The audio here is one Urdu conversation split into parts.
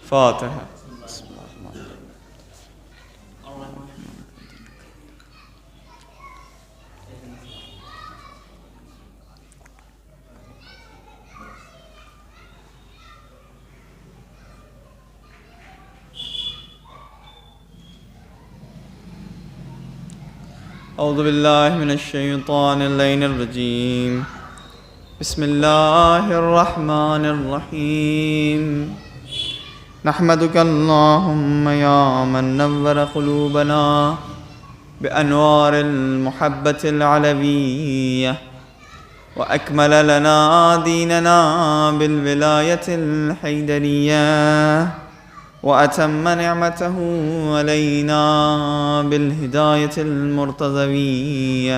فاتحہ. اعوذ باللہ من الشیطان اللعین الرجیم. بسم اللہ الرحمن الرحیم. نحمدک اللہم یا من نور قلوبنا بانوار المحبت العلویہ واکمل لنا دیننا بالولایت الحیدریہ وأتم نعمته علينا بالهداية المرتضوية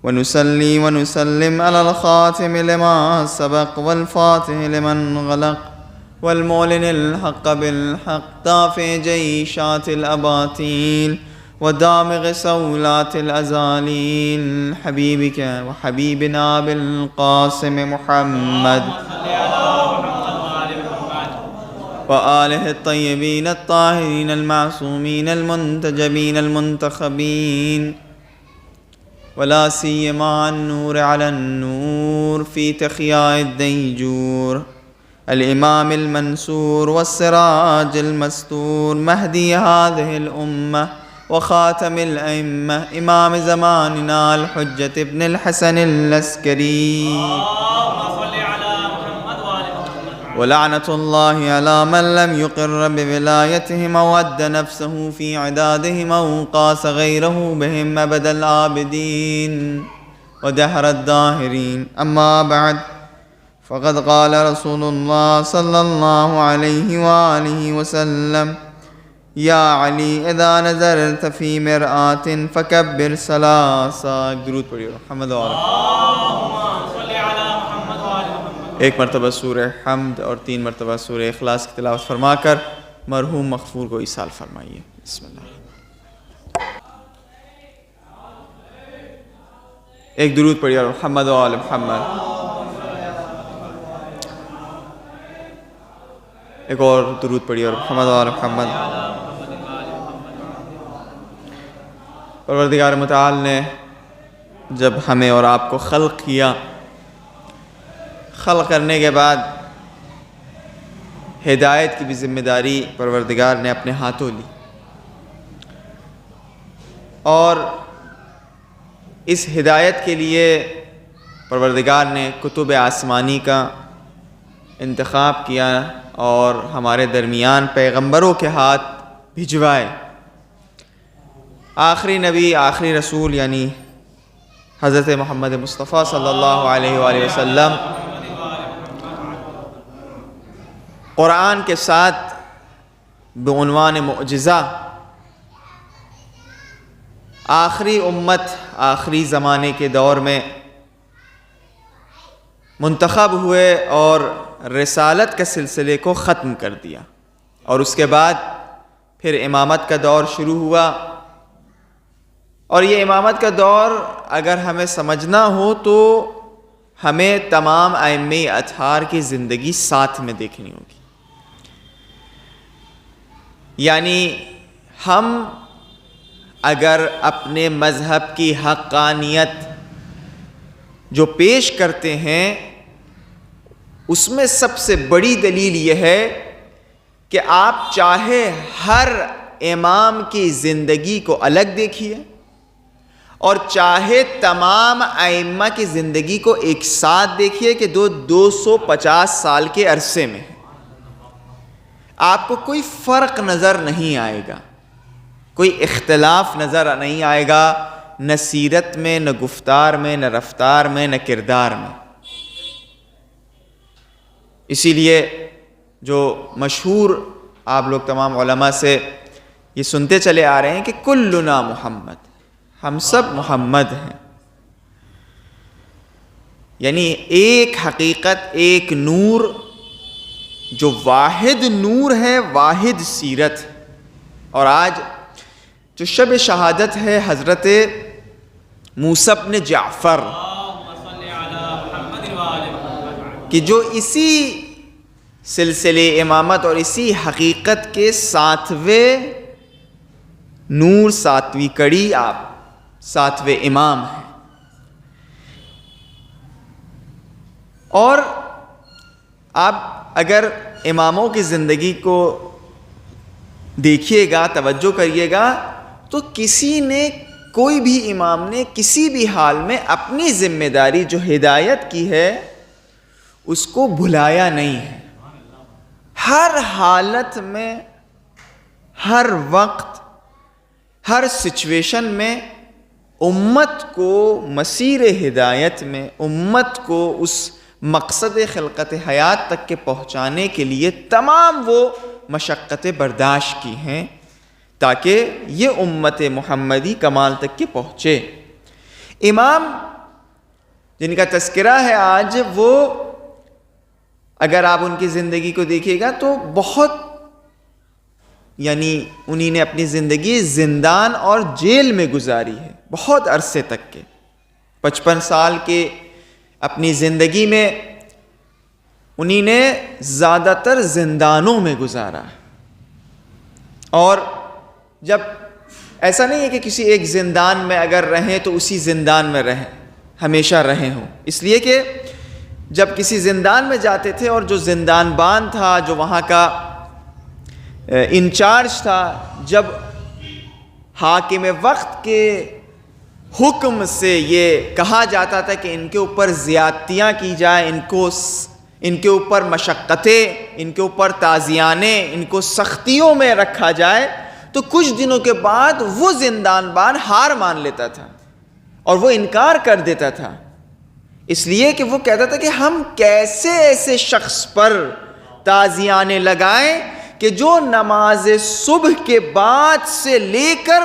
ونصلي ونسلم على الخاتم لما سبق والفاتح لمن غلق والمعلن الحق بالحق دافع جيشات الأباطيل ودامغ صولات الأزاليل حبيبك وحبيبنا بالقاسم محمد وآلہ الطیبین الطاہرین المعصومین المنتجبین المنتخبین ولا سیما النور علی النور فی تخیاء الدیجور الامام المنصور والسراج المستور مہدی هذه الامہ وخاتم الائمہ امام زماننا الحجة ابن الحسن العسکری ولعنة الله على من لم يقر بولایتهم وود نفسه في عدادهم وقاس غيره بهم أبد العابدين ودهر الداهرين. أما بعد فقد قال رسول الله صلى الله عليه وآله وسلم يا علي إذا نظرت في مرآة فكبر ثلاثا. درود پڑھیے محمد ایک مرتبہ سورہ حمد اور 3 مرتبہ سورہ اخلاص کی تلاوت فرما کر مرحوم مغفور کو ایصال فرمائیے. بسم اللہ. ایک درود پڑھیے اور محمد و آل محمد. ایک اور درود پڑھیے اور محمد و آل محمد. پروردگار متعال نے جب ہمیں اور آپ کو خلق کیا، خلق کرنے کے بعد ہدایت کی بھی ذمہ داری پروردگار نے اپنے ہاتھوں لی، اور اس ہدایت کے لیے پروردگار نے کتب آسمانی کا انتخاب کیا اور ہمارے درمیان پیغمبروں کے ہاتھ بھجوائے. آخری نبی، آخری رسول یعنی حضرت محمد مصطفیٰ صلی اللہ علیہ وآلہ وسلم قرآن کے ساتھ بعنوان معجزہ آخری امت، آخری زمانے کے دور میں منتخب ہوئے اور رسالت کے سلسلے کو ختم کر دیا، اور اس کے بعد پھر امامت کا دور شروع ہوا. اور یہ امامت کا دور اگر ہمیں سمجھنا ہو تو ہمیں تمام ائمہ اطہار کی زندگی ساتھ میں دیکھنی ہوگی. یعنی ہم اگر اپنے مذہب کی حقانیت جو پیش کرتے ہیں اس میں سب سے بڑی دلیل یہ ہے کہ آپ چاہے ہر امام کی زندگی کو الگ دیکھیے اور چاہے تمام ائمہ کی زندگی کو ایک ساتھ دیکھیے کہ 250 سال کے عرصے میں آپ کو کوئی فرق نظر نہیں آئے گا، کوئی اختلاف نظر نہیں آئے گا، نہ سیرت میں، نہ گفتار میں، نہ رفتار میں، نہ کردار میں. اسی لیے جو مشہور آپ لوگ تمام علماء سے یہ سنتے چلے آ رہے ہیں کہ کلنا محمد، ہم سب محمد ہیں. یعنی ایک حقیقت، ایک نور جو واحد نور ہے، واحد سیرت. اور آج جو شب شہادت ہے حضرت موسیٰ بن جعفر کہ جو اسی سلسلے امامت اور اسی حقیقت کے 7ویں نور، 7ویں کڑی، آپ 7ویں امام ہیں. اور آپ اگر اماموں کی زندگی کو دیکھیے گا، توجہ کریے گا، تو کوئی بھی امام نے کسی بھی حال میں اپنی ذمہ داری جو ہدایت کی ہے اس کو بھلایا نہیں ہے. ہر حالت میں، ہر وقت، ہر سچویشن میں امت کو مسیر ہدایت میں، امت کو اس مقصد خلقت حیات تک کے پہنچانے کے لیے تمام وہ مشقتیں برداشت کی ہیں تاکہ یہ امت محمدی کمال تک کے پہنچے. امام جن کا تذکرہ ہے آج، وہ اگر آپ ان کی زندگی کو دیکھیے گا تو بہت، انہی نے اپنی زندگی زندان اور جیل میں گزاری ہے بہت عرصے تک کے. 55 سال کے اپنی زندگی میں انہی نے زیادہ تر زندانوں میں گزارا. اور جب ایسا نہیں ہے کہ کسی ایک زندان میں اگر رہیں تو اسی زندان میں رہیں، ہمیشہ رہے ہوں، اس لیے کہ جب کسی زندان میں جاتے تھے اور جو زندان بان تھا، جو وہاں کا انچارج تھا، جب حاکم وقت کے حکم سے یہ کہا جاتا تھا کہ ان کے اوپر زیادتیاں کی جائیں، ان کے اوپر مشقتیں، ان کے اوپر تازیانے، ان کو سختیوں میں رکھا جائے، تو کچھ دنوں کے بعد وہ زندان بان ہار مان لیتا تھا اور وہ انکار کر دیتا تھا، اس لیے کہ وہ کہتا تھا کہ ہم کیسے ایسے شخص پر تازیانے لگائیں کہ جو نماز صبح کے بعد سے لے کر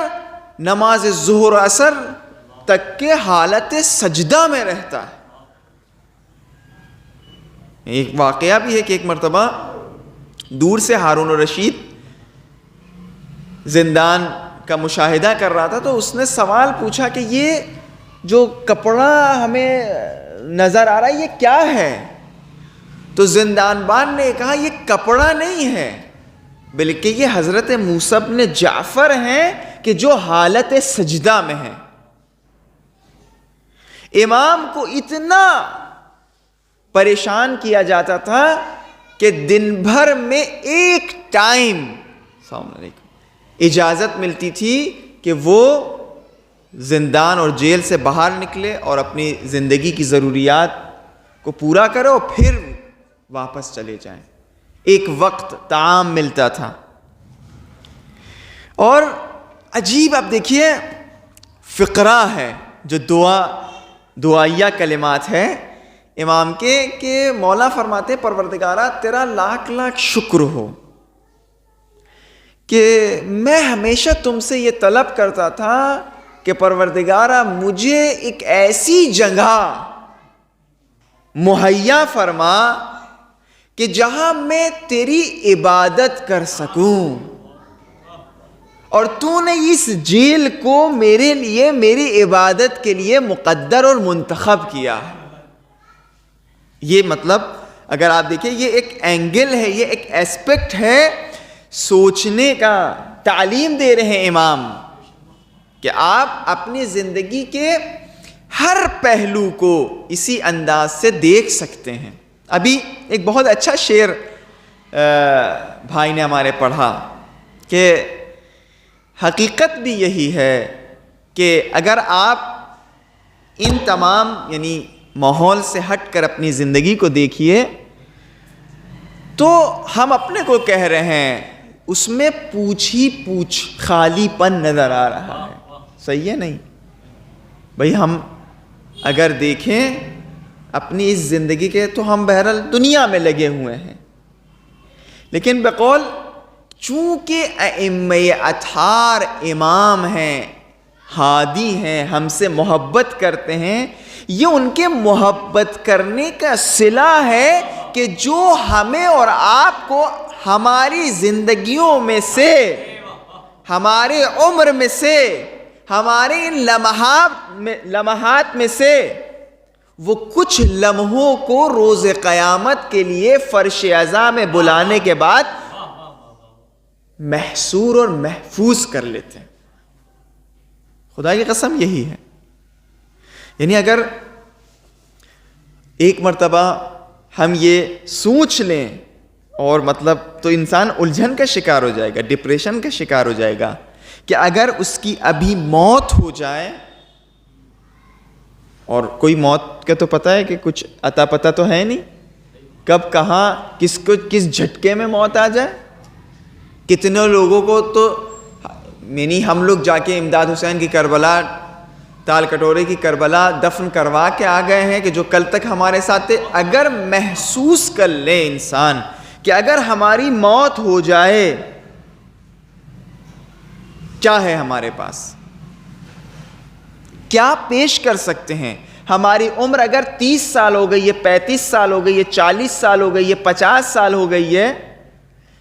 نماز ظہر عصر تک کے حالت سجدہ میں رہتا ہے. ایک واقعہ بھی ہے کہ ایک مرتبہ دور سے ہارون الرشید زندان کا مشاہدہ کر رہا تھا، تو اس نے سوال پوچھا کہ یہ جو کپڑا ہمیں نظر آ رہا ہے یہ کیا ہے؟ تو زندان بان نے کہا یہ کپڑا نہیں ہے بلکہ یہ حضرت موسیٰ بن جعفر ہیں کہ جو حالت سجدہ میں ہیں. امام کو اتنا پریشان کیا جاتا تھا کہ دن بھر میں ایک ٹائم اجازت ملتی تھی کہ وہ زندان اور جیل سے باہر نکلے اور اپنی زندگی کی ضروریات کو پورا کرے اور پھر واپس چلے جائیں. ایک وقت طعام ملتا تھا. اور عجیب آپ دیکھیے فقرہ ہے جو دعائیہ کلمات ہے امام کے، کہ مولا فرماتے پروردگارہ تیرا لاکھ لاکھ شکر ہو کہ میں ہمیشہ تم سے یہ طلب کرتا تھا کہ پروردگارہ مجھے ایک ایسی جگہ مہیا فرما کہ جہاں میں تیری عبادت کر سکوں، اور تو نے اس جیل کو میرے لیے، میری عبادت کے لیے مقدر اور منتخب کیا ہے. یہ مطلب اگر آپ دیکھیں یہ ایک اینگل ہے، یہ ایک ایسپیکٹ ہے سوچنے کا. تعلیم دے رہے ہیں امام کہ آپ اپنی زندگی کے ہر پہلو کو اسی انداز سے دیکھ سکتے ہیں. ابھی ایک بہت اچھا شعر بھائی نے ہمارے پڑھا کہ حقیقت بھی یہی ہے کہ اگر آپ ان تمام ماحول سے ہٹ کر اپنی زندگی کو دیکھیے تو ہم اپنے کو کہہ رہے ہیں اس میں پوچھ ہی پوچھ خالی پن نظر آ رہا ہے. صحیح ہے نہیں بھئی؟ ہم اگر دیکھیں اپنی اس زندگی کے تو ہم بہرحال دنیا میں لگے ہوئے ہیں، لیکن بقول چونکہ ائمہ اطہار امام ہیں، ہادی ہیں، ہم سے محبت کرتے ہیں، یہ ان کے محبت کرنے کا صلہ ہے کہ جو ہمیں اور آپ کو ہماری زندگیوں میں سے، ہمارے عمر میں سے، ہمارے ان لمحات میں سے وہ کچھ لمحوں کو روز قیامت کے لیے فرش عزا میں بلانے کے بعد محصور اور محفوظ کر لیتے ہیں. خدا کی قسم یہی ہے. یعنی اگر ایک مرتبہ ہم یہ سوچ لیں اور مطلب تو انسان الجھن کا شکار ہو جائے گا, ڈپریشن کا شکار ہو جائے گا کہ اگر اس کی ابھی موت ہو جائے, اور کوئی موت کا تو پتہ ہے کہ کچھ عطا پتہ تو ہے نہیں, کب کہاں کس کو کس جھٹکے میں موت آ جائے. کتنے لوگوں کو تو یعنی ہم لوگ جا کے امداد حسین کی کربلا, تال کٹورے کی کربلا دفن کروا کے آ گئے ہیں کہ جو کل تک ہمارے ساتھ تھے. اگر محسوس کر لے انسان کہ اگر ہماری موت ہو جائے کیا ہے ہمارے پاس, کیا پیش کر سکتے ہیں. ہماری عمر اگر 30 سال ہو گئی ہے, 35 سال ہو گئی ہے, 40 سال ہو گئی ہے, 50 سال ہو گئی ہے,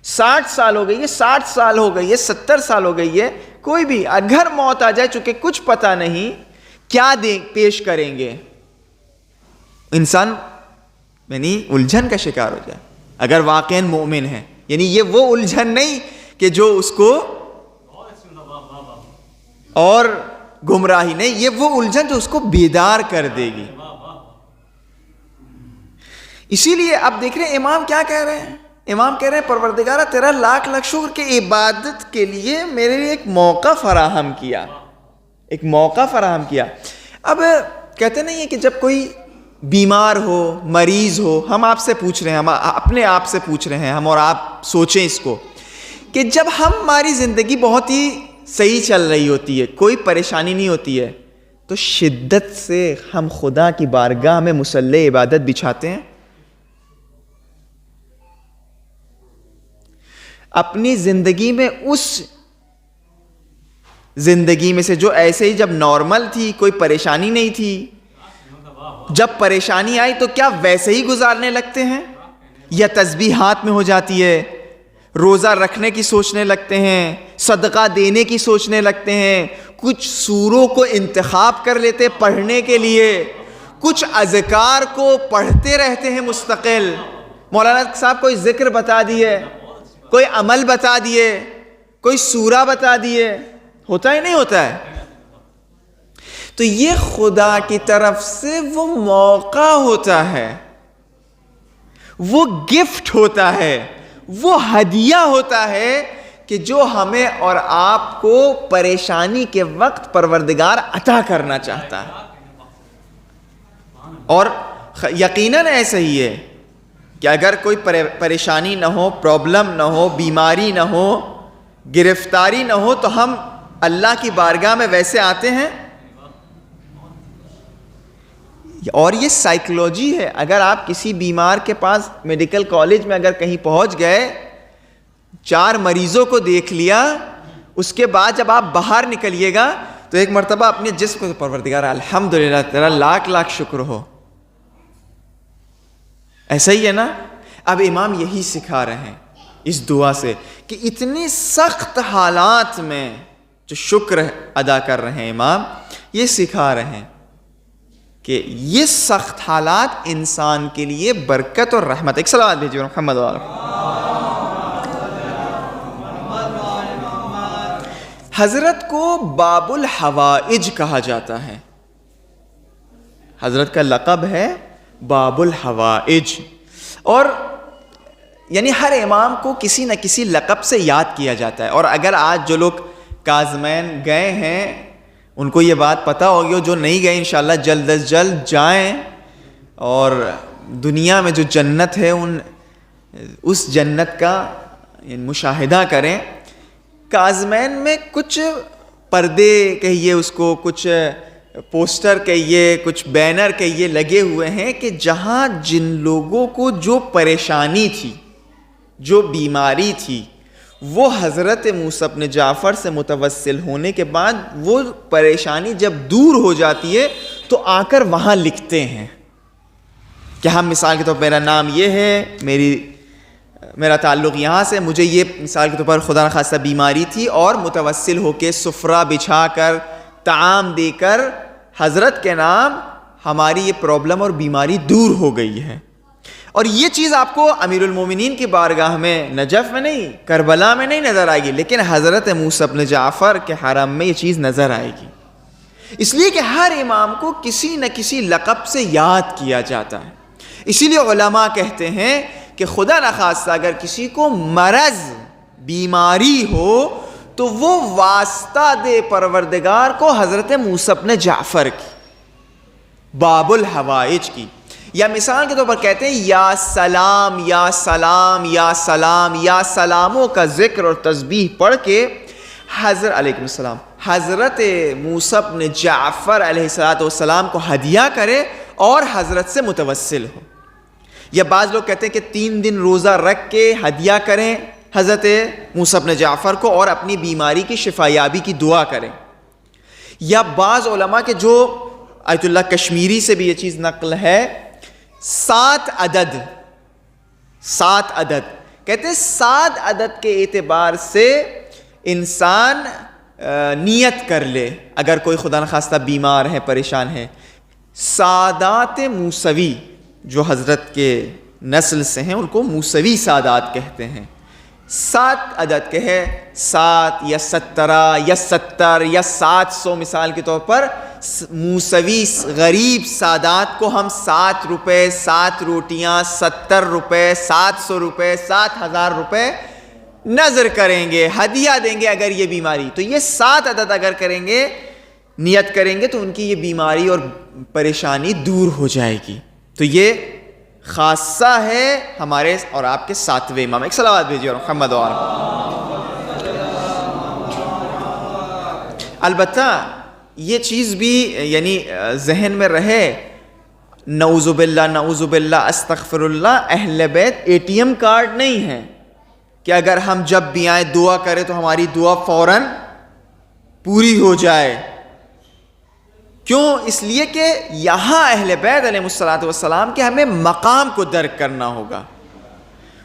60 سال ہو گئی ہے, 60 سال ہو گئی ہے, 70 سال ہو گئی ہے, کوئی بھی اگر موت آ جائے, چونکہ کچھ پتہ نہیں کیا پیش کریں گے, انسان یعنی الجھن کا شکار ہو جائے اگر واقعاً مومن ہے. یعنی یہ وہ الجھن نہیں کہ جو اس کو اور گمراہی نہیں, یہ وہ الجھن جو اس کو بیدار کر دے گی. اسی لیے اب دیکھ رہے ہیں امام کیا کہہ رہے ہیں. امام کہہ رہے ہیں پروردگارہ تیرا لاکھ لاکھ شکر کہ عبادت کے لیے میرے لیے ایک موقع فراہم کیا, ایک موقع فراہم کیا. اب کہتے نہیں ہے کہ جب کوئی بیمار ہو, مریض ہو, ہم آپ سے پوچھ رہے ہیں, ہم اپنے آپ سے پوچھ رہے ہیں, ہم اور آپ سوچیں اس کو کہ جب ہماری زندگی بہت ہی صحیح چل رہی ہوتی ہے, کوئی پریشانی نہیں ہوتی ہے, تو شدت سے ہم خدا کی بارگاہ میں مصلی عبادت بچھاتے ہیں. اپنی زندگی میں اس زندگی میں سے جو ایسے ہی جب نارمل تھی, کوئی پریشانی نہیں تھی, جب پریشانی آئی تو کیا ویسے ہی گزارنے لگتے ہیں, یا تسبیح ہاتھ میں ہو جاتی ہے, روزہ رکھنے کی سوچنے لگتے ہیں, صدقہ دینے کی سوچنے لگتے ہیں, کچھ سوروں کو انتخاب کر لیتے پڑھنے کے لیے, کچھ اذکار کو پڑھتے رہتے ہیں مستقل. مولانا صاحب کوئی ذکر بتا دیے, کوئی عمل بتا دیے, کوئی سورہ بتا دیے, ہوتا ہی نہیں ہوتا ہے. تو یہ خدا کی طرف سے وہ موقع ہوتا ہے, وہ گفٹ ہوتا ہے, وہ ہدیہ ہوتا ہے کہ جو ہمیں اور آپ کو پریشانی کے وقت پروردگار عطا کرنا چاہتا ہے. اور یقیناً ایسا ہی ہے کہ اگر کوئی پریشانی نہ ہو, پرابلم نہ ہو, بیماری نہ ہو, گرفتاری نہ ہو, تو ہم اللہ کی بارگاہ میں ویسے آتے ہیں. اور یہ سائیکلوجی ہے. اگر آپ کسی بیمار کے پاس میڈیکل کالج میں اگر کہیں پہنچ گئے, 4 مریضوں کو دیکھ لیا, اس کے بعد جب آپ باہر نکلیے گا تو ایک مرتبہ اپنے جسم کو پروردگار الحمدللہ تیرا لاکھ لاکھ شکر ہو. ایسا ہی ہے نا. اب امام یہی سکھا رہے ہیں اس دعا سے کہ اتنی سخت حالات میں جو شکر ادا کر رہے ہیں امام, یہ سکھا رہے ہیں کہ یہ سخت حالات انسان کے لیے برکت اور رحمت. ایک صلوات بھیجیے محمد و حضرت کو باب الحوائج کہا جاتا ہے. حضرت کا لقب ہے باب الحوائج. اور یعنی ہر امام کو کسی نہ کسی لقب سے یاد کیا جاتا ہے. اور اگر آج جو لوگ کاظمین گئے ہیں ان کو یہ بات پتہ ہوگی, جو نہیں گئے انشاءاللہ جلد از جلد جائیں اور دنیا میں جو جنت ہے اس جنت کا مشاہدہ کریں. کاظمین میں کچھ پردے کہیے اس کو, کچھ پوسٹر کہیے, کچھ بینر کہیے لگے ہوئے ہیں کہ جہاں جن لوگوں کو جو پریشانی تھی, جو بیماری تھی, وہ حضرت موسیٰ بن جعفر سے متوسل ہونے کے بعد وہ پریشانی جب دور ہو جاتی ہے تو آ کر وہاں لکھتے ہیں کہ ہم مثال کے طور پر میرا نام یہ ہے, میرا تعلق یہاں سے, مجھے یہ مثال کے طور پر خدا نخواستہ بیماری تھی, اور متوسل ہو کے سفرہ بچھا کر, طعام دے کر حضرت کے نام ہماری یہ پرابلم اور بیماری دور ہو گئی ہے. اور یہ چیز آپ کو امیر المومنین کی بارگاہ میں نجف میں نہیں، کربلا میں نہیں نظر آئے گی، لیکن حضرت موسیٰ بن جعفر کے حرم میں یہ چیز نظر آئے گی. اس لیے کہ ہر امام کو کسی نہ کسی لقب سے یاد کیا جاتا ہے. اسی لیے علماء کہتے ہیں کہ خدا نخواستہ اگر کسی کو مرض بیماری ہو تو وہ واسطہ دے پروردگار کو حضرت موسیٰ بن جعفر کی، باب الحوائج کی. یا مثال کے طور پر کہتے ہیں یا سلام یا سلام یا سلام، یا سلاموں کا ذکر اور تسبیح پڑھ کے علیکم السلام حضرت موسیٰ بن جعفر علیہ السلام کو ہدیہ کرے اور حضرت سے متوسل ہو. یا بعض لوگ کہتے ہیں کہ 3 دن روزہ رکھ کے ہدیہ کریں حضرت موسیٰ بن جعفر کو اور اپنی بیماری کی شفا یابی کی دعا کریں. یا بعض علماء کے جو آیت اللہ کشمیری سے بھی یہ چیز نقل ہے، 7 عدد کہتے ہیں 7 عدد کے اعتبار سے انسان نیت کر لے اگر کوئی خدا نخواستہ بیمار ہے، پریشان ہے. سادات موسوی جو حضرت کے نسل سے ہیں ان کو موسوی سادات کہتے ہیں. 7 عدد کے ہے، 7 یا 17 یا 70 یا 700 مثال کے طور پر. موسوی غریب سادات کو ہم 7 روپے، 7 روٹیاں، 70 روپے، 700 روپے، 7,000 روپے نظر کریں گے، ہدیہ دیں گے اگر یہ بیماری. تو یہ 7 عدد اگر کریں گے، نیت کریں گے تو ان کی یہ بیماری اور پریشانی دور ہو جائے گی. تو یہ خاصہ ہے ہمارے اور آپ کے 7ویں امام. ایک صلوات بھیجیے اور محمد و البتہ یہ چیز بھی یعنی ذہن میں رہے، نعوذ باللہ استغفر اللہ، اہل بیت ATM کارڈ نہیں ہے کہ اگر ہم جب بھی آئیں دعا کریں تو ہماری دعا فوراً پوری ہو جائے. کیوں؟ اس لیے کہ یہاں اہل بیت علیہ السلام کے ہمیں مقام کو درک کرنا ہوگا،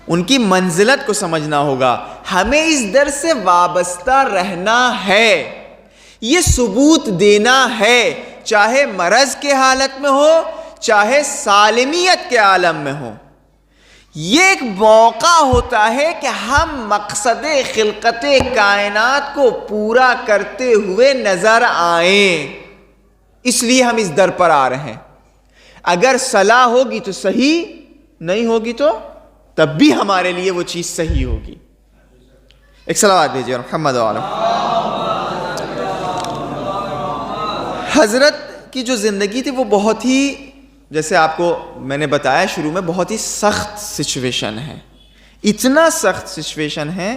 ان کی منزلت کو سمجھنا ہوگا. ہمیں اس در سے وابستہ رہنا ہے، یہ ثبوت دینا ہے، چاہے مرض کے حالت میں ہو چاہے سالمیت کے عالم میں ہو. یہ ایک موقع ہوتا ہے کہ ہم مقصد خلقت کائنات کو پورا کرتے ہوئے نظر آئیں، اس لیے ہم اس در پر آ رہے ہیں. اگر صلاح ہوگی تو صحیح، نہیں ہوگی تو تب بھی ہمارے لیے وہ چیز صحیح ہوگی. ایک صلوات بھیجیے محمد و حضرت کی جو زندگی تھی وہ بہت ہی، جیسے آپ کو میں نے بتایا شروع میں، بہت ہی سخت سچویشن ہے. اتنا سخت سچویشن ہے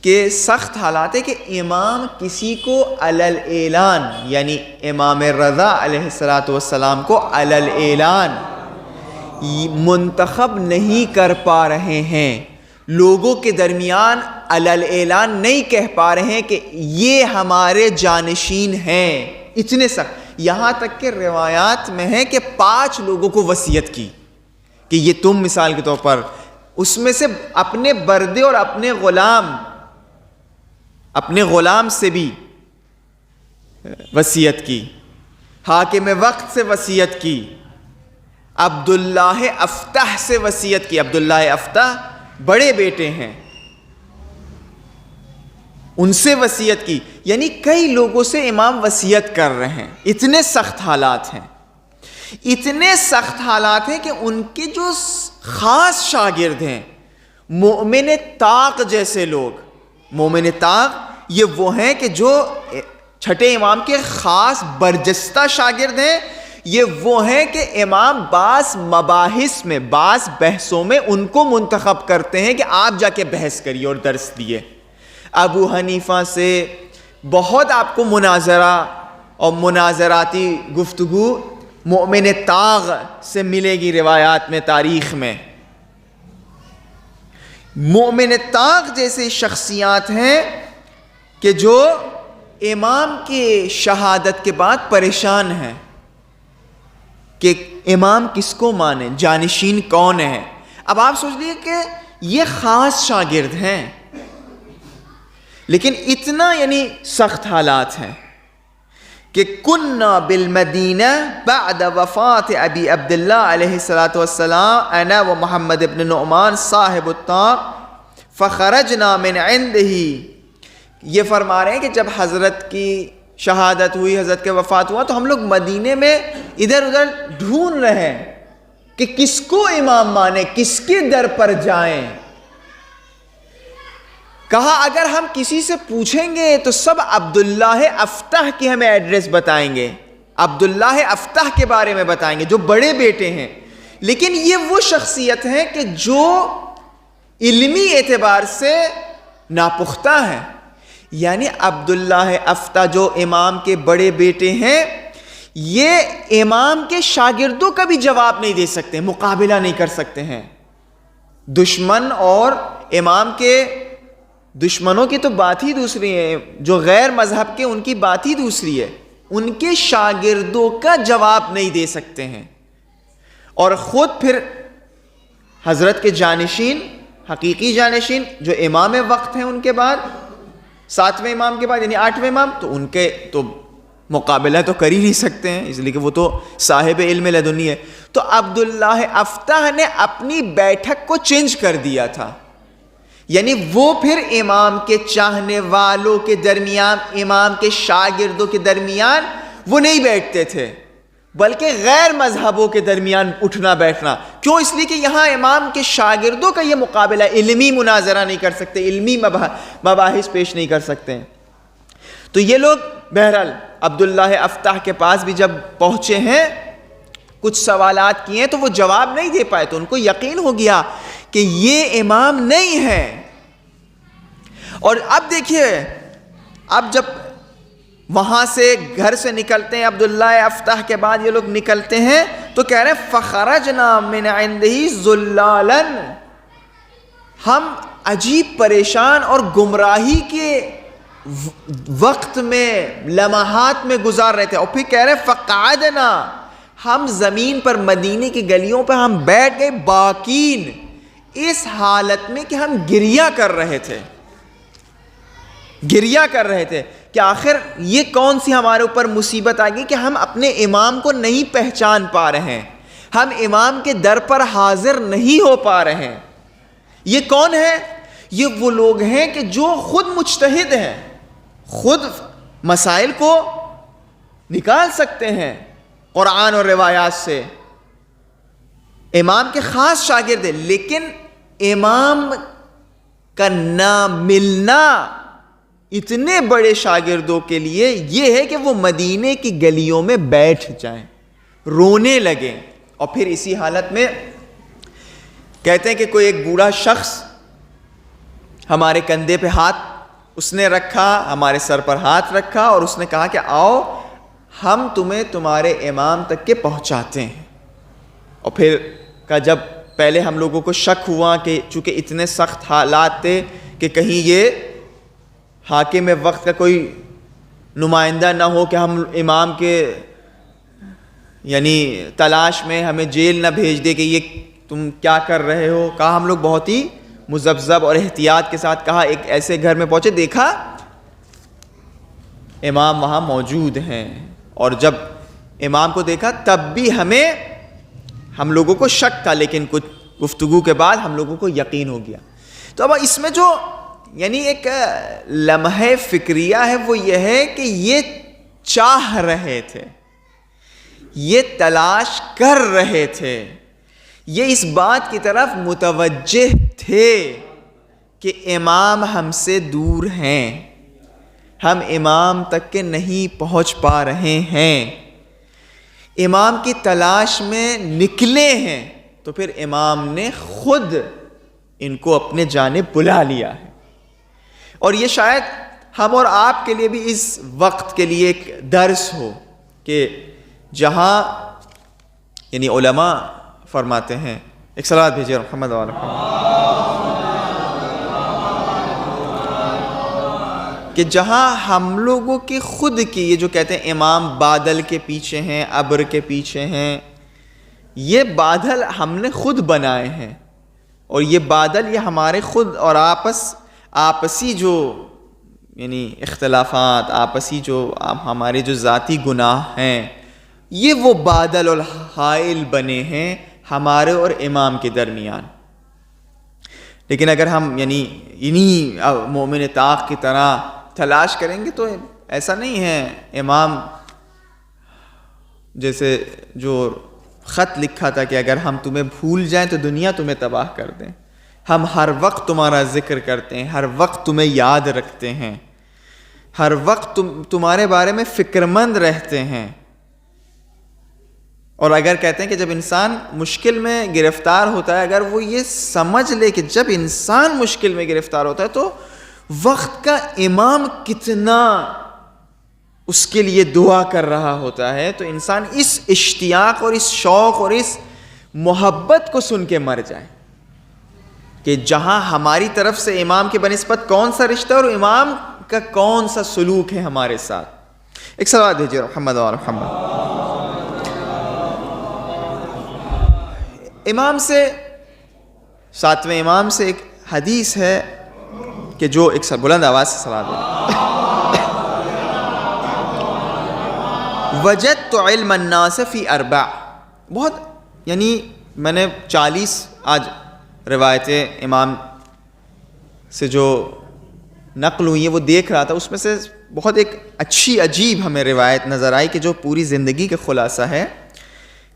کہ سخت حالات ہے کہ امام کسی کو علل اعلان، یعنی امام رضا علیہ السلام کو علل اعلان منتخب نہیں کر پا رہے ہیں، لوگوں کے درمیان علل اعلان نہیں کہہ پا رہے ہیں کہ یہ ہمارے جانشین ہیں. اتنے سخت، یہاں تک کہ روایات میں ہے کہ 5 لوگوں کو وصیت کی کہ یہ تم، مثال کے طور پر اس میں سے اپنے بردے اور اپنے غلام سے بھی وصیت کی، حاکم وقت سے وصیت کی، عبداللہ افتح سے وصیت کی. عبداللہ افتح بڑے بیٹے ہیں، ان سے وصیت کی. یعنی کئی لوگوں سے امام وصیت کر رہے ہیں. اتنے سخت حالات ہیں، اتنے سخت حالات ہیں کہ ان کے جو خاص شاگرد ہیں، مومن طاق جیسے لوگ، مومن طاق یہ وہ ہیں کہ جو چھٹے امام کے خاص برجستہ شاگرد ہیں. یہ وہ ہیں کہ امام بعض مباحث میں، بعض بحثوں میں ان کو منتخب کرتے ہیں کہ آپ جا کے بحث کریے اور درس دیے. ابو حنیفہ سے بہت آپ کو مناظرہ اور مناظراتی گفتگو مومن طاغ سے ملے گی روایات میں، تاریخ میں. مومن طاغ جیسے شخصیات ہیں کہ جو امام کی شہادت کے بعد پریشان ہیں کہ امام کس کو مانے، جانشین کون ہے. اب آپ سوچ لیجیے کہ یہ خاص شاگرد ہیں لیکن اتنا یعنی سخت حالات ہیں. کہ کننا بالمدینہ بعد وفات ابی عبداللہ علیہ السلام انا و محمد ابن نعمان صاحب الطاق فخرجنا من عنده. یہ فرما رہے ہیں کہ جب حضرت کی شہادت ہوئی، حضرت کے وفات ہوا، تو ہم لوگ مدینے میں ادھر ادھر ڈھونڈ رہے ہیں کہ کس کو امام مانے، کس کے در پر جائیں. کہا اگر ہم کسی سے پوچھیں گے تو سب عبداللہ افتح کی ہمیں ایڈریس بتائیں گے، عبداللہ افتح کے بارے میں بتائیں گے جو بڑے بیٹے ہیں. لیکن یہ وہ شخصیت ہیں کہ جو علمی اعتبار سے ناپختہ ہیں. یعنی عبداللہ افتح جو امام کے بڑے بیٹے ہیں، یہ امام کے شاگردوں کا بھی جواب نہیں دے سکتے، مقابلہ نہیں کر سکتے ہیں. دشمن اور امام کے دشمنوں کی تو بات ہی دوسری ہے، جو غیر مذہب کے ان کی بات ہی دوسری ہے. ان کے شاگردوں کا جواب نہیں دے سکتے ہیں. اور خود پھر حضرت کے جانشین، حقیقی جانشین جو امام وقت ہیں ان کے بعد، 7ویں امام کے بعد یعنی 8ویں امام، تو ان کے تو مقابلہ تو کر ہی نہیں سکتے ہیں، اس لیے کہ وہ تو صاحب علم لدنی ہے. تو عبداللہ افتح نے اپنی بیٹھک کو چینج کر دیا تھا. یعنی وہ پھر امام کے چاہنے والوں کے درمیان، امام کے شاگردوں کے درمیان وہ نہیں بیٹھتے تھے، بلکہ غیر مذہبوں کے درمیان اٹھنا بیٹھنا. کیوں؟ اس لیے کہ یہاں امام کے شاگردوں کا یہ مقابلہ، علمی مناظرہ نہیں کر سکتے، علمی مباحث پیش نہیں کر سکتے ہیں. تو یہ لوگ بہرحال عبداللہ افتح کے پاس بھی جب پہنچے ہیں، کچھ سوالات کیے تو وہ جواب نہیں دے پائے. تو ان کو یقین ہو گیا کہ یہ امام نہیں ہے. اور اب دیکھیے، اب جب وہاں سے گھر سے نکلتے ہیں عبداللہ افتح کے بعد، یہ لوگ نکلتے ہیں تو کہہ رہے ہیں فخرجنا من عنده ذلالا، ہم عجیب پریشان اور گمراہی کے وقت میں، لمحات میں گزار رہے تھے. اور پھر کہہ رہے ہیں فقعدنا، ہم زمین پر مدینے کی گلیوں پہ ہم بیٹھ گئے، باکین، اس حالت میں کہ ہم گریہ کر رہے تھے، گریہ کر رہے تھے کہ آخر یہ کون سی ہمارے اوپر مصیبت آ گئی کہ ہم اپنے امام کو نہیں پہچان پا رہے ہیں، ہم امام کے در پر حاضر نہیں ہو پا رہے ہیں. یہ کون ہے؟ یہ وہ لوگ ہیں کہ جو خود مجتہد ہیں، خود مسائل کو نکال سکتے ہیں قرآن اور روایات سے، امام کے خاص شاگرد ہیں. لیکن امام کا نہ ملنا اتنے بڑے شاگردوں کے لیے یہ ہے کہ وہ مدینے کی گلیوں میں بیٹھ جائیں، رونے لگیں. اور پھر اسی حالت میں کہتے ہیں کہ کوئی ایک بوڑھا شخص ہمارے کندھے پہ ہاتھ اس نے رکھا، ہمارے سر پر ہاتھ رکھا، اور اس نے کہا کہ آؤ ہم تمہیں تمہارے امام تک کے پہنچاتے ہیں. اور پھر کا جب پہلے ہم لوگوں کو شک ہوا کہ چونکہ اتنے سخت حالات تھے کہ کہیں یہ حاکم وقت کا کوئی نمائندہ نہ ہو کہ ہم امام کے یعنی تلاش میں ہمیں جیل نہ بھیج دے کہ یہ تم کیا کر رہے ہو. کہا ہم لوگ بہت ہی مذبذب اور احتیاط کے ساتھ کہا ایک ایسے گھر میں پہنچے، دیکھا امام وہاں موجود ہیں. اور جب امام کو دیکھا تب بھی ہم لوگوں کو شک تھا، لیکن کچھ گفتگو کے بعد ہم لوگوں کو یقین ہو گیا. تو اب اس میں جو یعنی ایک لمحہ فکریہ ہے وہ یہ ہے کہ یہ چاہ رہے تھے، یہ تلاش کر رہے تھے، یہ اس بات کی طرف متوجہ تھے کہ امام ہم سے دور ہیں، ہم امام تک کے نہیں پہنچ پا رہے ہیں، امام کی تلاش میں نکلے ہیں. تو پھر امام نے خود ان کو اپنے جانب بلا لیا ہے. اور یہ شاید ہم اور آپ کے لیے بھی اس وقت کے لیے ایک درس ہو کہ جہاں یعنی علماء فرماتے ہیں، ایک صلوات بھیجیے محمد وعلی کہ جہاں ہم لوگوں کی خود کی یہ جو کہتے ہیں امام بادل کے پیچھے ہیں، ابر کے پیچھے ہیں، یہ بادل ہم نے خود بنائے ہیں، اور یہ بادل یہ ہمارے خود اور آپسی جو یعنی اختلافات آپسی جو ہمارے جو ذاتی گناہ ہیں یہ وہ بادل الحائل بنے ہیں ہمارے اور امام کے درمیان. لیکن اگر ہم یعنی انہی مومن طاق کی طرح تلاش کریں گے تو ایسا نہیں ہے. امام جیسے جو خط لکھا تھا کہ اگر ہم تمہیں بھول جائیں تو دنیا تمہیں تباہ کر دیں. ہم ہر وقت تمہارا ذکر کرتے ہیں, ہر وقت تمہیں یاد رکھتے ہیں, ہر وقت تمہارے بارے میں فکر مند رہتے ہیں. اور اگر کہتے ہیں کہ جب انسان مشکل میں گرفتار ہوتا ہے, اگر وہ یہ سمجھ لے کہ جب انسان مشکل میں گرفتار ہوتا ہے تو وقت کا امام کتنا اس کے لیے دعا کر رہا ہوتا ہے, تو انسان اس اشتیاق اور اس شوق اور اس محبت کو سن کے مر جائے کہ جہاں ہماری طرف سے امام کے بنسبت کون سا رشتہ اور امام کا کون سا سلوک ہے ہمارے ساتھ. ایک سوال دیجیے محمد اور محمد. امام سے, ساتویں امام سے ایک حدیث ہے کہ جو ایک بلند آواز سے سوال ہے, وجدت علم الناس فی اربع. بہت یعنی میں نے 40 آج روایتیں امام سے جو نقل ہوئی ہیں وہ دیکھ رہا تھا, اس میں سے بہت ایک اچھی عجیب ہمیں روایت نظر آئی کہ جو پوری زندگی کا خلاصہ ہے.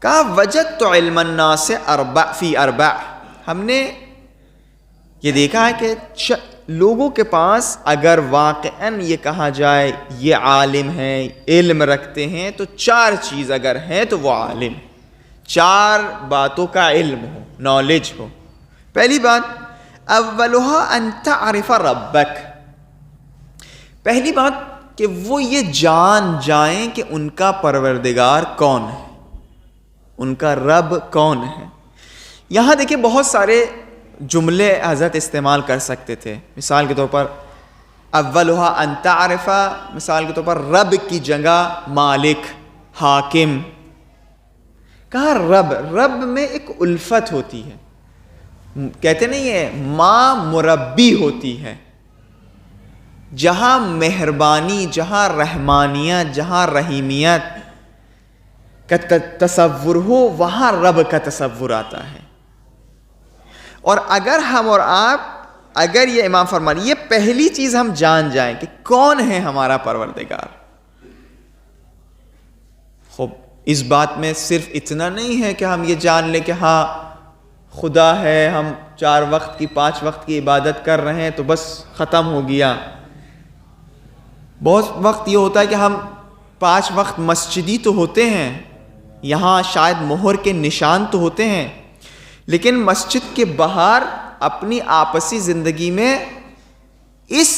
کہا وجدت علم الناس اربع فی اربع. ہم نے یہ دیکھا ہے کہ لوگوں کے پاس اگر واقعاً یہ کہا جائے یہ عالم ہیں, علم رکھتے ہیں, تو 4 چیز اگر ہیں تو وہ عالم, 4 باتوں کا علم ہو, نالج ہو. پہلی بات, اولها ان تعرف ربک. پہلی بات کہ وہ یہ جان جائیں کہ ان کا پروردگار کون ہے, ان کا رب کون ہے. یہاں دیکھیں بہت سارے جملے حضرت استعمال کر سکتے تھے. مثال کے طور پر اولها ان تعرف, مثال کے طور پر رب کی جگہ مالک, حاکم. کہا رب میں ایک الفت ہوتی ہے, کہتے نہیں ہے ماں مربی ہوتی ہے. جہاں مہربانی, جہاں رحمانیہ, جہاں رحیمیت کا تصور ہو وہاں رب کا تصور آتا ہے. اور اگر ہم اور آپ, اگر یہ امام فرمان یہ پہلی چیز ہم جان جائیں کہ کون ہے ہمارا پروردگار. خوب اس بات میں صرف اتنا نہیں ہے کہ ہم یہ جان لیں کہ ہاں خدا ہے, ہم 4 وقت کی 5 وقت کی عبادت کر رہے ہیں تو بس ختم ہو گیا. بہت وقت یہ ہوتا ہے کہ ہم 5 وقت مسجدی تو ہوتے ہیں, یہاں شاید مہر کے نشان تو ہوتے ہیں, لیکن مسجد کے باہر اپنی آپسی زندگی میں اس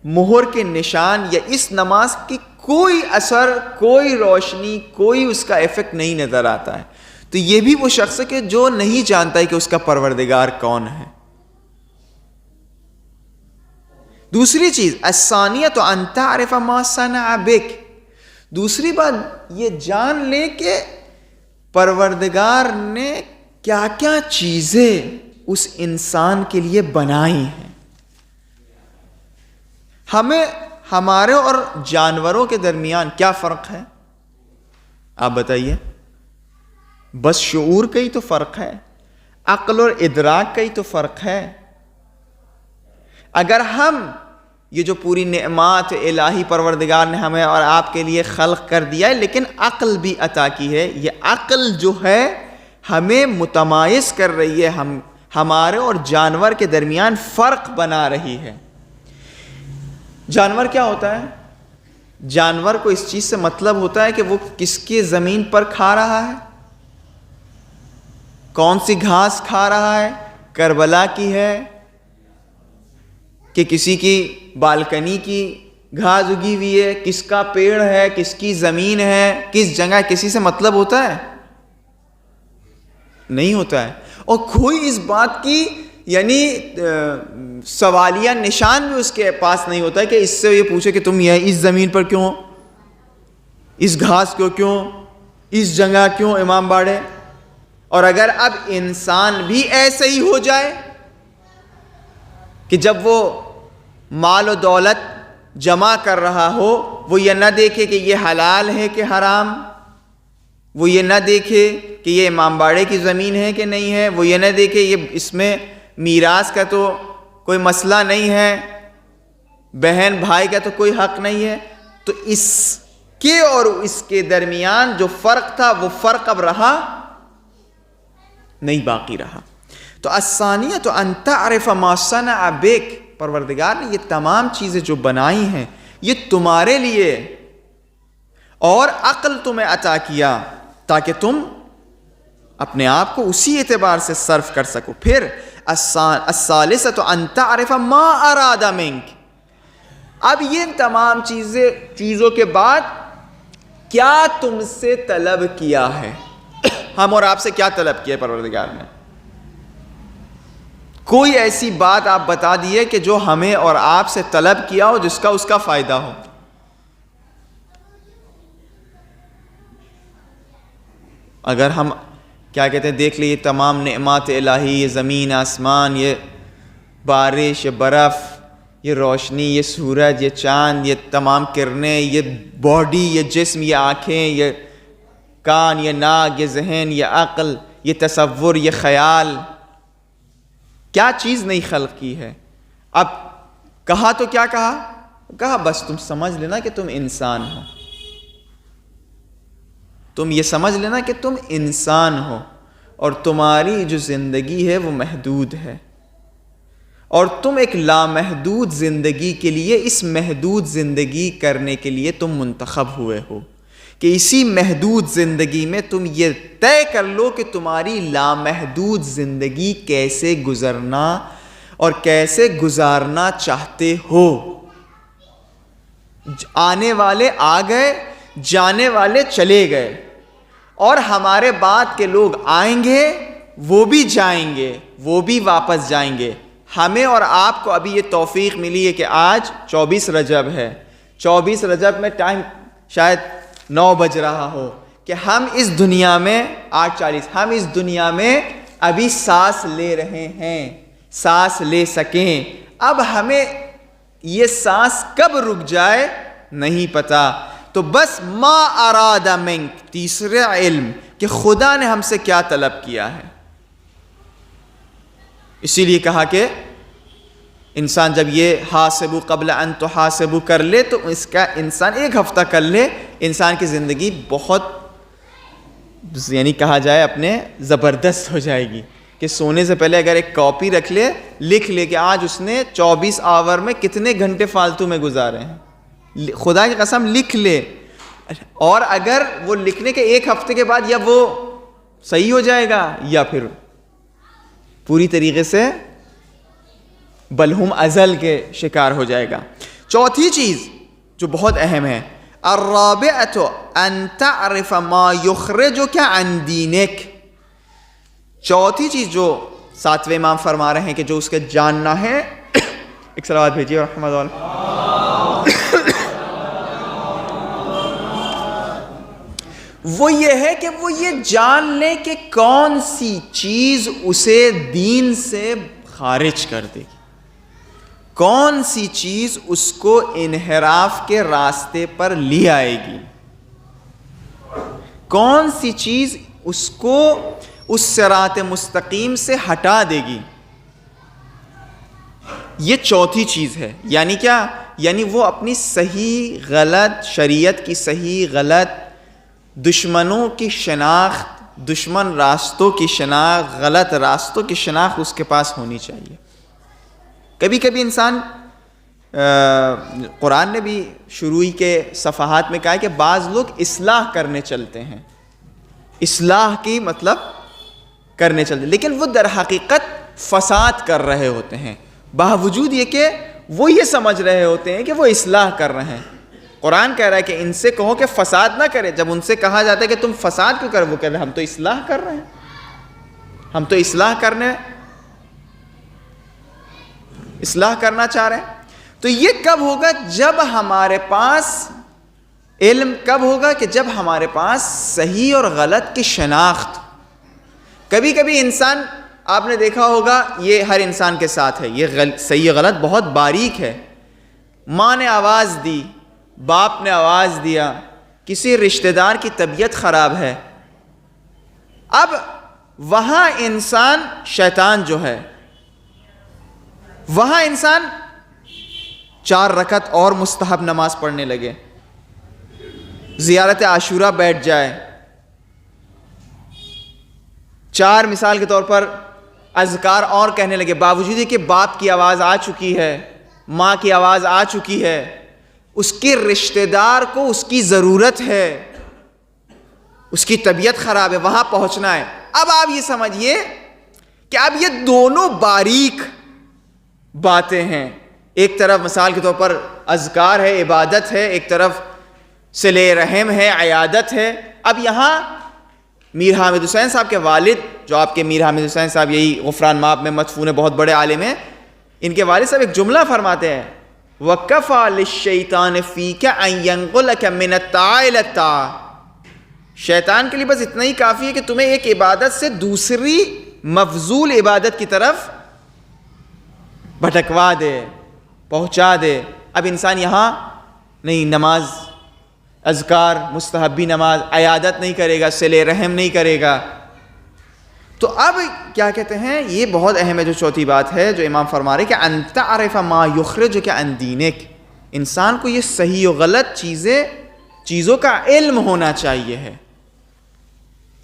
مہر کے نشان یا اس نماز کی کوئی اثر, کوئی روشنی, کوئی اس کا ایفیکٹ نہیں نظر آتا ہے. تو یہ بھی وہ شخص ہے کہ جو نہیں جانتا ہے کہ اس کا پروردگار کون ہے. دوسری چیز الثانیۃ ان تعرف ما صنع بک. دوسری بات یہ جان لے کہ پروردگار نے کیا کیا چیزیں اس انسان کے لیے بنائی ہیں. ہمیں ہمارے اور جانوروں کے درمیان کیا فرق ہے آپ بتائیے؟ بس شعور کا ہی تو فرق ہے, عقل اور ادراک کا ہی تو فرق ہے. اگر ہم یہ جو پوری نعمات الہی پروردگار نے ہمیں اور آپ کے لیے خلق کر دیا ہے, لیکن عقل بھی عطا کی ہے, یہ عقل جو ہے ہمیں متمایز کر رہی ہے, ہمارے اور جانور کے درمیان فرق بنا رہی ہے. جانور کیا ہوتا ہے؟ جانور کو اس چیز سے مطلب ہوتا ہے کہ وہ کس کی زمین پر کھا رہا ہے, کون سی گھاس کھا رہا ہے, کربلا کی ہے کہ کسی کی بالکنی کی گھاس اگی ہوئی ہے, کس کا پیڑ ہے, کس کی زمین ہے, کس جگہ, کسی سے مطلب ہوتا ہے؟ نہیں ہوتا ہے. اور کوئی اس بات کی یعنی سوالیہ نشان بھی اس کے پاس نہیں ہوتا ہے کہ اس سے یہ پوچھے کہ تم یہ اس زمین پر کیوں, اس گھاس کو کیوں, اس جگہ کیوں امام باڑے. اور اگر اب انسان بھی ایسے ہی ہو جائے کہ جب وہ مال و دولت جمع کر رہا ہو، وہ یہ نہ دیکھے کہ یہ حلال ہے کہ حرام، وہ یہ نہ دیکھے کہ یہ امام باڑے کی زمین ہے کہ نہیں ہے، وہ یہ نہ دیکھے یہ اس میں میراث کا تو کوئی مسئلہ نہیں ہے، بہن بھائی کا تو کوئی حق نہیں ہے، تو اس کے اور اس کے درمیان جو فرق تھا وہ فرق اب رہا نہیں، باقی رہا۔ تو الثانیۃ ان تعرف ما صنع بک، پروردگار نے یہ تمام چیزیں جو بنائی ہیں یہ تمہارے لیے، اور عقل تمہیں عطا کیا تاکہ تم اپنے آپ کو اسی اعتبار سے صرف کر سکو۔ پھر الثالثۃ ان تعرف ما اراد منک، اب یہ تمام چیزوں کے بعد کیا تم سے طلب کیا ہے، ہم اور آپ سے کیا طلب کیا ہے پروردگار نے؟ کوئی ایسی بات آپ بتا دیے کہ جو ہمیں اور آپ سے طلب کیا ہو، جس کا اس کا فائدہ ہو۔ اگر ہم کیا کہتے ہیں دیکھ لیں یہ تمام نعمات الہی، یہ زمین آسمان، یہ بارش، یہ برف، یہ روشنی، یہ سورج، یہ چاند، یہ تمام کرنیں، یہ باڈی، یہ جسم، یہ آنکھیں، یہ کان، یہ ناک، یہ ذہن، یہ عقل، یہ تصور، یہ خیال، کیا چیز نہیں خلق کی ہے؟ اب کہا تو کیا کہا بس تم سمجھ لینا کہ تم انسان ہو، تم یہ سمجھ لینا کہ تم انسان ہو، اور تمہاری جو زندگی ہے وہ محدود ہے، اور تم ایک لامحدود زندگی کے لیے، اس محدود زندگی کرنے کے لیے تم منتخب ہوئے ہو، کہ اسی محدود زندگی میں تم یہ طے کر لو کہ تمہاری لامحدود زندگی کیسے گزرنا اور کیسے گزارنا چاہتے ہو۔ آنے والے آ گئے، جانے والے چلے گئے، اور ہمارے بعد کے لوگ آئیں گے، وہ بھی جائیں گے، وہ بھی واپس جائیں گے۔ ہمیں اور آپ کو ابھی یہ توفیق ملی ہے کہ آج 24 رجب ہے، 24 رجب میں ٹائم شاید 9 بج رہا ہو کہ ہم اس دنیا میں 8:40 ہم اس دنیا میں ابھی سانس لے رہے ہیں، سانس لے سکیں۔ اب ہمیں یہ سانس کب رک جائے نہیں پتا، تو بس ما اراد منک، تیسرا علم کہ خدا نے ہم سے کیا طلب کیا ہے۔ اسی لیے کہا کہ انسان جب یہ حاسبوا قبل ان تحاسبوا کر لے تو اس کا انسان 1 ہفتہ کر لے، انسان کی زندگی بہت یعنی کہا جائے اپنے زبردست ہو جائے گی، کہ سونے سے پہلے اگر ایک کاپی رکھ لے، لکھ لے کہ آج اس نے 24 آور میں کتنے گھنٹے فالتو میں گزارے ہیں، خدا کی قسم لکھ لے۔ اور اگر وہ لکھنے کے 1 ہفتے کے بعد یا وہ صحیح ہو جائے گا یا پھر پوری طریقے سے بلہم ازل کے شکار ہو جائے گا۔ چوتھی چیز جو بہت اہم ہے، الرابعۃ ان تعرف ما یخرجک عن دینک، چوتھی چیز جو 7ویں امام فرما رہے ہیں کہ جو اس کے جاننا ہے، ایک صلوات بھیجیے رحمت اللہ، وہ یہ ہے کہ وہ یہ جان لے کہ کون سی چیز اسے دین سے خارج کر دے گی، کون سی چیز اس کو انحراف کے راستے پر لے آئے گی، کون سی چیز اس کو اس صراط مستقیم سے ہٹا دے گی۔ یہ چوتھی چیز ہے، یعنی کیا؟ یعنی وہ اپنی صحیح غلط، شریعت کی صحیح غلط، دشمنوں کی شناخت، دشمن راستوں کی شناخت، غلط راستوں کی شناخت اس کے پاس ہونی چاہیے۔ کبھی کبھی انسان، قرآن نے بھی شروعی کے صفحات میں کہا ہے کہ بعض لوگ اصلاح کرنے چلتے ہیں، اصلاح کی مطلب کرنے چلتے ہیں، لیکن وہ در حقیقت فساد کر رہے ہوتے ہیں، باوجود یہ کہ وہ یہ سمجھ رہے ہوتے ہیں کہ وہ اصلاح کر رہے ہیں۔ قرآن کہہ رہا ہے کہ ان سے کہو کہ فساد نہ کرے، جب ان سے کہا جاتا ہے کہ تم فساد کیوں کر، وہ کہتے ہیں ہم تو اصلاح کر رہے ہیں، ہم تو اصلاح کرنا چاہ رہے ہیں۔ تو یہ کب ہوگا؟ جب ہمارے پاس علم، کب ہوگا کہ جب ہمارے پاس صحیح اور غلط کی شناخت۔ کبھی کبھی انسان، آپ نے دیکھا ہوگا، یہ ہر انسان کے ساتھ ہے، یہ صحیح غلط بہت باریک ہے، ماں نے آواز دی، باپ نے آواز دیا، کسی رشتہ دار کی طبیعت خراب ہے، اب وہاں انسان شیطان جو ہے، وہاں انسان 4 رکعت اور مستحب نماز پڑھنے لگے، زیارت عاشورہ بیٹھ جائے، 4 مثال کے طور پر اذکار اور کہنے لگے، باوجود کہ باپ کی آواز آ چکی ہے، ماں کی آواز آ چکی ہے، اس کے رشتہ دار کو اس کی ضرورت ہے، اس کی طبیعت خراب ہے، وہاں پہنچنا ہے۔ اب آپ یہ سمجھیے کہ اب یہ دونوں باریک باتیں ہیں، ایک طرف مثال کے طور پر اذکار ہے، عبادت ہے، ایک طرف صلہ رحم ہے، عیادت ہے۔ اب یہاں میر حامد حسین صاحب کے والد، جو آپ کے میر حامد حسین صاحب یہی غفران مآب میں مدفون بہت بڑے عالم ہیں، ان کے والد صاحب ایک جملہ فرماتے ہیں، وَكَفَى لِلشَّيْطَانِ فِيكَ أَن يَنْقُلَكَ مِنَ الطَّاعَةِ إِلَى الطَّاعَةِ، شیطان کے لیے بس اتنا ہی کافی ہے کہ تمہیں ایک عبادت سے دوسری مفضول عبادت کی طرف بھٹکوا دے، پہنچا دے۔ اب انسان یہاں نہیں، نماز، اذکار، مستحبی نماز، عیادت نہیں کرے گا، صلہ رحم نہیں کرے گا، تو اب کیا کہتے ہیں، یہ بہت اہم ہے جو چوتھی بات ہے جو امام فرما رہے کہ ان تعرف ما یخرجک عن دینک، انسان کو یہ صحیح و غلط چیزوں کا علم ہونا چاہیے ہے،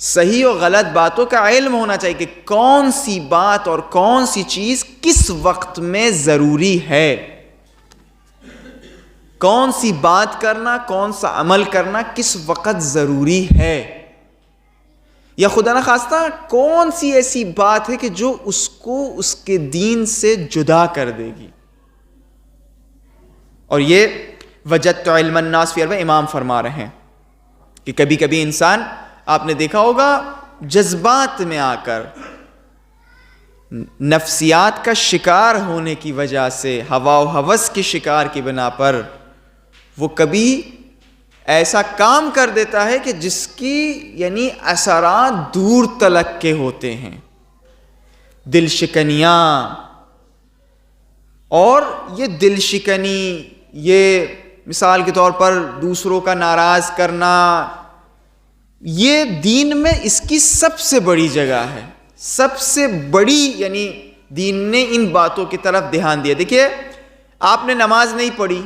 صحیح و غلط باتوں کا علم ہونا چاہیے کہ کون سی بات اور کون سی چیز کس وقت میں ضروری ہے، کون سی بات کرنا، کون سا عمل کرنا کس وقت ضروری ہے، یا خدا نخواستہ کون سی ایسی بات ہے کہ جو اس کو اس کے دین سے جدا کر دے گی۔ اور یہ وجدت علم الناس فی اربع امام فرما رہے ہیں کہ کبھی کبھی انسان، آپ نے دیکھا ہوگا، جذبات میں آ کر، نفسیات کا شکار ہونے کی وجہ سے، ہوا و ہوس کے شکار کی بنا پر وہ کبھی ایسا کام کر دیتا ہے کہ جس کی یعنی اثرات دور تلک کے ہوتے ہیں، دل شکنیاں، اور یہ دل شکنی، یہ مثال کے طور پر دوسروں کا ناراض کرنا، یہ دین میں اس کی سب سے بڑی جگہ ہے، سب سے بڑی، یعنی دین نے ان باتوں کی طرف دھیان دیا۔ دیکھیے، آپ نے نماز نہیں پڑھی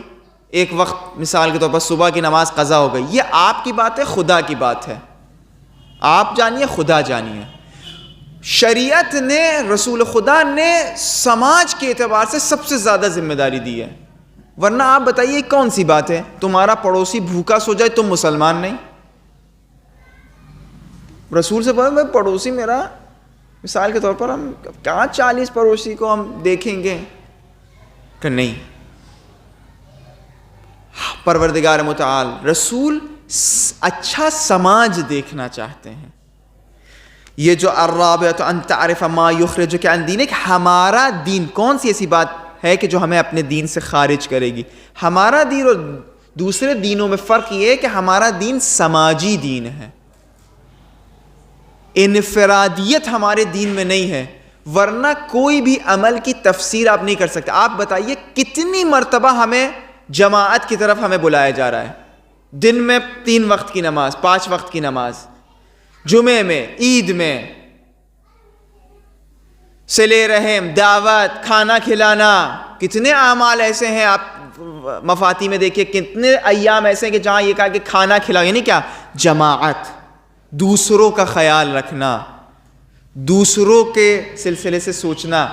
ایک وقت، مثال کے طور پر صبح کی نماز قضا ہو گئی، یہ آپ کی بات ہے، خدا کی بات ہے، آپ جانیے، خدا جانیے۔ شریعت نے، رسول خدا نے سماج کے اعتبار سے سب سے زیادہ ذمہ داری دی ہے، ورنہ آپ بتائیے کون سی بات ہے، تمہارا پڑوسی بھوکا سو جائے تم مسلمان نہیں؟ رسول سے بولے میں پڑوسی میرا، مثال کے طور پر ہم کہاں 40 پڑوسی کو ہم دیکھیں گے کہ نہیں، پروردگار متعال رسول اچھا سماج دیکھنا چاہتے ہیں۔ یہ جو الرابعۃ ان تعرف ما یخرجک عن دینک، ہمارا دین کون سی ایسی بات ہے کہ جو ہمیں اپنے دین سے خارج کرے گی؟ ہمارا دین اور دوسرے دینوں میں فرق یہ ہے کہ ہمارا دین سماجی دین ہے، انفرادیت ہمارے دین میں نہیں ہے، ورنہ کوئی بھی عمل کی تفسیر آپ نہیں کر سکتے۔ آپ بتائیے کتنی مرتبہ ہمیں جماعت کی طرف ہمیں بلایا جا رہا ہے، دن میں 3 وقت کی نماز، 5 وقت کی نماز، جمعے میں، عید میں، صلہ رحم، دعوت، کھانا کھلانا، کتنے اعمال ایسے ہیں، آپ مفاتی میں دیکھیے کتنے ایام ایسے ہیں کہ جہاں یہ کہا کہ کھانا کھلاؤ، یعنی کیا؟ جماعت، دوسروں کا خیال رکھنا، دوسروں کے سلسلے سے سوچنا۔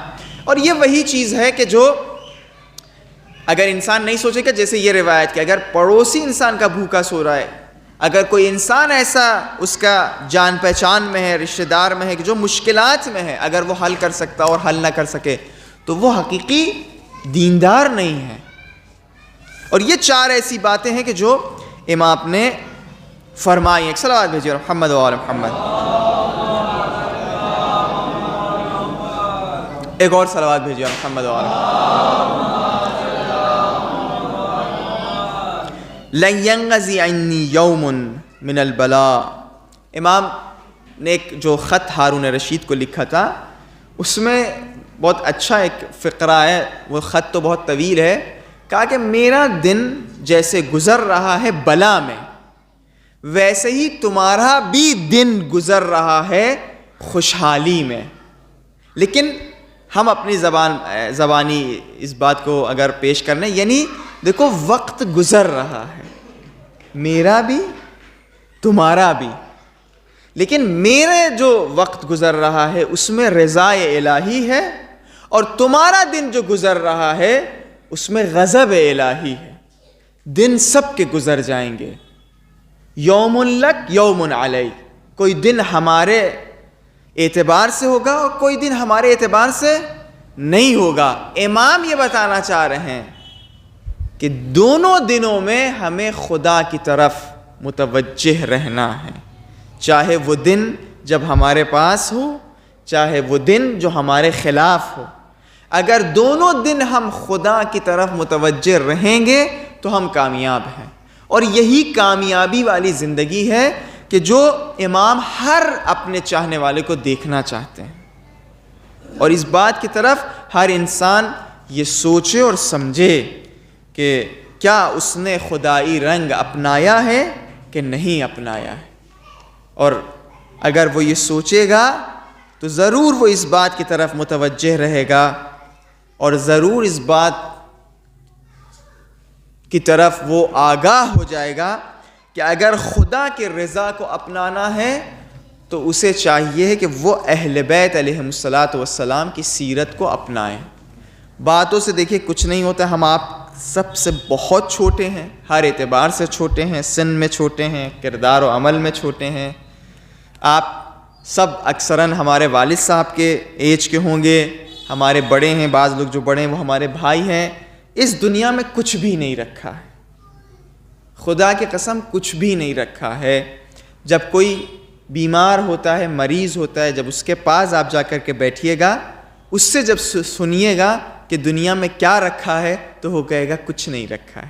اور یہ وہی چیز ہے کہ جو اگر انسان نہیں سوچے گا، جیسے یہ روایت کہ اگر پڑوسی انسان کا بھوکا سو رہا ہے، اگر کوئی انسان ایسا اس کا جان پہچان میں ہے، رشتہ دار میں ہے کہ جو مشکلات میں ہے، اگر وہ حل کر سکتا اور حل نہ کر سکے تو وہ حقیقی دیندار نہیں ہے۔ اور یہ 4 ایسی باتیں ہیں کہ جو امام نے فرمائی ہیں۔ ایک صلوات بھیجیے محمد و آل محمد، ایک اور صلوات بھیجیے محمد و آل محمد۔ لن ينغزي عني يوم من البلاء، امام نے ایک جو خط ہارون رشید کو لکھا تھا، اس میں بہت اچھا ایک فقرہ ہے، وہ خط تو بہت طویل ہے، کہا کہ میرا دن جیسے گزر رہا ہے بلا میں، ویسے ہی تمہارا بھی دن گزر رہا ہے خوشحالی میں. لیکن ہم اپنی زبانی اس بات کو اگر پیش کرنے، یعنی دیکھو وقت گزر رہا ہے، میرا بھی تمہارا بھی، لیکن میرے جو وقت گزر رہا ہے اس میں رضا الہی ہے، اور تمہارا دن جو گزر رہا ہے اس میں غضب الہی ہے. دن سب کے گزر جائیں گے، یوم لک یوم علی، کوئی دن ہمارے اعتبار سے ہوگا اور کوئی دن ہمارے اعتبار سے نہیں ہوگا. امام یہ بتانا چاہ رہے ہیں کہ دونوں دنوں میں ہمیں خدا کی طرف متوجہ رہنا ہے، چاہے وہ دن جب ہمارے پاس ہو، چاہے وہ دن جو ہمارے خلاف ہو. اگر دونوں دن ہم خدا کی طرف متوجہ رہیں گے تو ہم کامیاب ہیں. اور یہی کامیابی والی زندگی ہے کہ جو امام ہر اپنے چاہنے والے کو دیکھنا چاہتے ہیں. اور اس بات کی طرف ہر انسان یہ سوچے اور سمجھے کہ کیا اس نے خدائی رنگ اپنایا ہے کہ نہیں اپنایا ہے. اور اگر وہ یہ سوچے گا تو ضرور وہ اس بات کی طرف متوجہ رہے گا، اور ضرور اس بات کی طرف وہ آگاہ ہو جائے گا کہ اگر خدا کے رضا کو اپنانا ہے تو اسے چاہیے کہ وہ اہل بیت علیہم الصلاۃ والسلام کی سیرت کو اپنائیں. باتوں سے دیکھیے کچھ نہیں ہوتا، ہم آپ سب سے بہت چھوٹے ہیں، ہر اعتبار سے چھوٹے ہیں، سن میں چھوٹے ہیں، کردار و عمل میں چھوٹے ہیں. آپ سب اکثراً ہمارے والد صاحب کے ایج کے ہوں گے، ہمارے بڑے ہیں، بعض لوگ جو بڑے ہیں وہ ہمارے بھائی ہیں. اس دنیا میں کچھ بھی نہیں رکھا ہے، خدا کی قسم کچھ بھی نہیں رکھا ہے. جب کوئی بیمار ہوتا ہے، مریض ہوتا ہے، جب اس کے پاس آپ جا کر کے بیٹھیے گا، اس سے جب سنیے گا کہ دنیا میں کیا رکھا ہے تو وہ کہے گا کچھ نہیں رکھا ہے.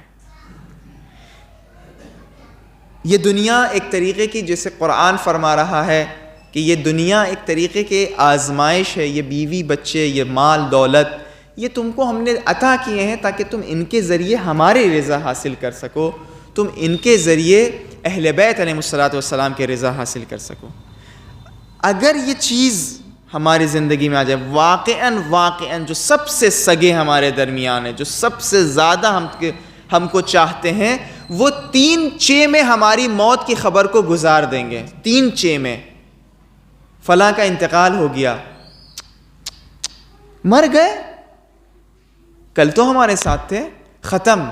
یہ دنیا ایک طریقے کی، جیسے قرآن فرما رہا ہے کہ یہ دنیا ایک طریقے کے آزمائش ہے. یہ بیوی بچے، یہ مال دولت، یہ تم کو ہم نے عطا کیے ہیں تاکہ تم ان کے ذریعے ہماری رضا حاصل کر سکو، تم ان کے ذریعے اہل بیت علیہ الصلوۃ والسلام کے رضا حاصل کر سکو. اگر یہ چیز ہماری زندگی میں آ جائے، واقعاً جو سب سے سگے ہمارے درمیان ہیں، جو سب سے زیادہ ہم کو چاہتے ہیں، وہ 3 چے میں ہماری موت کی خبر کو گزار دیں گے. 3 چے میں فلاں کا انتقال ہو گیا، مر گئے، کل تو ہمارے ساتھ تھے، ختم،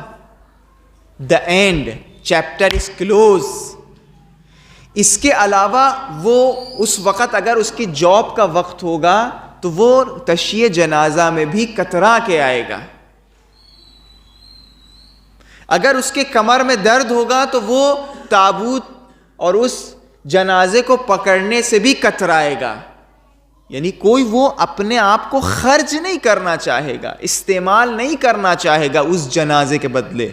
the end, chapter is close. اس کے علاوہ وہ اس وقت اگر اس کی جاب کا وقت ہوگا تو وہ تشییع جنازہ میں بھی کترا کے آئے گا. اگر اس کے کمر میں درد ہوگا تو وہ تابوت اور اس جنازے کو پکڑنے سے بھی کترائے گا. یعنی کوئی وہ اپنے آپ کو خرچ نہیں کرنا چاہے گا، استعمال نہیں کرنا چاہے گا اس جنازے کے بدلے.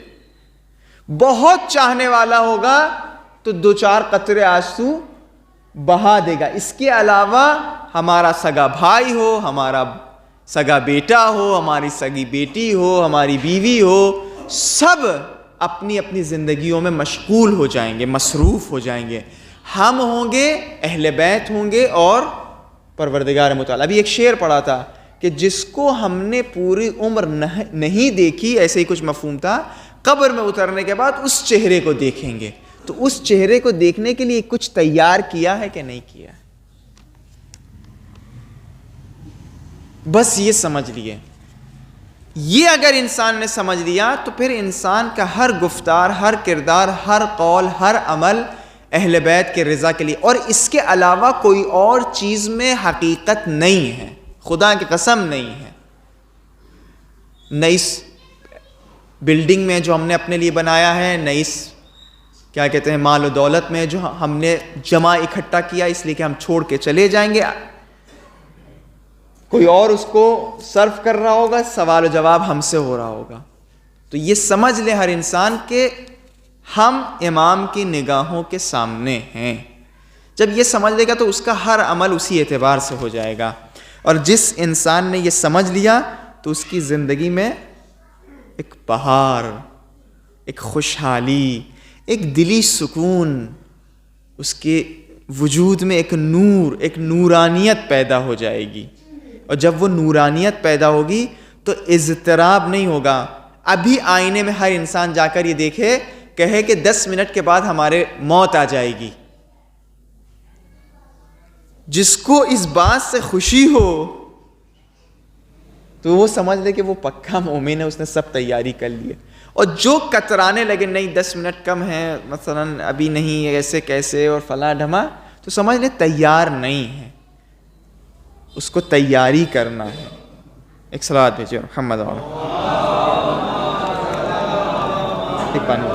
بہت چاہنے والا ہوگا تو 2-4 قطرے آنسو بہا دے گا. اس کے علاوہ ہمارا سگا بھائی ہو، ہمارا سگا بیٹا ہو، ہماری سگی بیٹی ہو، ہماری بیوی ہو، سب اپنی اپنی زندگیوں میں مشغول ہو جائیں گے، مصروف ہو جائیں گے. ہم ہوں گے، اہل بیت ہوں گے اور پروردگار متعالی. ابھی ایک شعر پڑھا تھا کہ جس کو ہم نے پوری عمر نہیں دیکھی، ایسے ہی کچھ مفہوم تھا، قبر میں اترنے کے بعد اس چہرے کو دیکھیں گے. تو اس چہرے کو دیکھنے کے لیے کچھ تیار کیا ہے کہ نہیں کیا؟ بس یہ سمجھ لیے. یہ اگر انسان نے سمجھ لیا تو پھر انسان کا ہر گفتار، ہر کردار، ہر قول، ہر عمل اہل بیت کے رضا کے لیے، اور اس کے علاوہ کوئی اور چیز میں حقیقت نہیں ہے، خدا کی قسم نہیں ہے. نئی بلڈنگ میں جو ہم نے اپنے لیے بنایا ہے، نئی کیا کہتے ہیں مال و دولت میں جو ہم نے جمع اکٹھا کیا اس لیے کہ ہم چھوڑ کے چلے جائیں گے، کوئی اور اس کو صرف کر رہا ہوگا، سوال و جواب ہم سے ہو رہا ہوگا. تو یہ سمجھ لے ہر انسان کہ ہم امام کی نگاہوں کے سامنے ہیں. جب یہ سمجھ لے گا تو اس کا ہر عمل اسی اعتبار سے ہو جائے گا. اور جس انسان نے یہ سمجھ لیا تو اس کی زندگی میں ایک بہار، ایک خوشحالی، ایک دلی سکون، اس کے وجود میں ایک نور، ایک نورانیت پیدا ہو جائے گی. اور جب وہ نورانیت پیدا ہوگی تو اضطراب نہیں ہوگا. ابھی آئینے میں ہر انسان جا کر یہ دیکھے، کہے کہ 10 منٹ کے بعد ہمارے موت آ جائے گی. جس کو اس بات سے خوشی ہو تو وہ سمجھ لے کہ وہ پکا مومن ہے، اس نے سب تیاری کر لی ہے. اور جو کترانے لگے نہیں 10 منٹ کم ہیں مثلا، ابھی نہیں، ایسے کیسے اور فلاں ڈھما، تو سمجھ لے تیار نہیں ہے، اس کو تیاری کرنا ہے. ایک صلوات بھیجیے محمد ایک پانی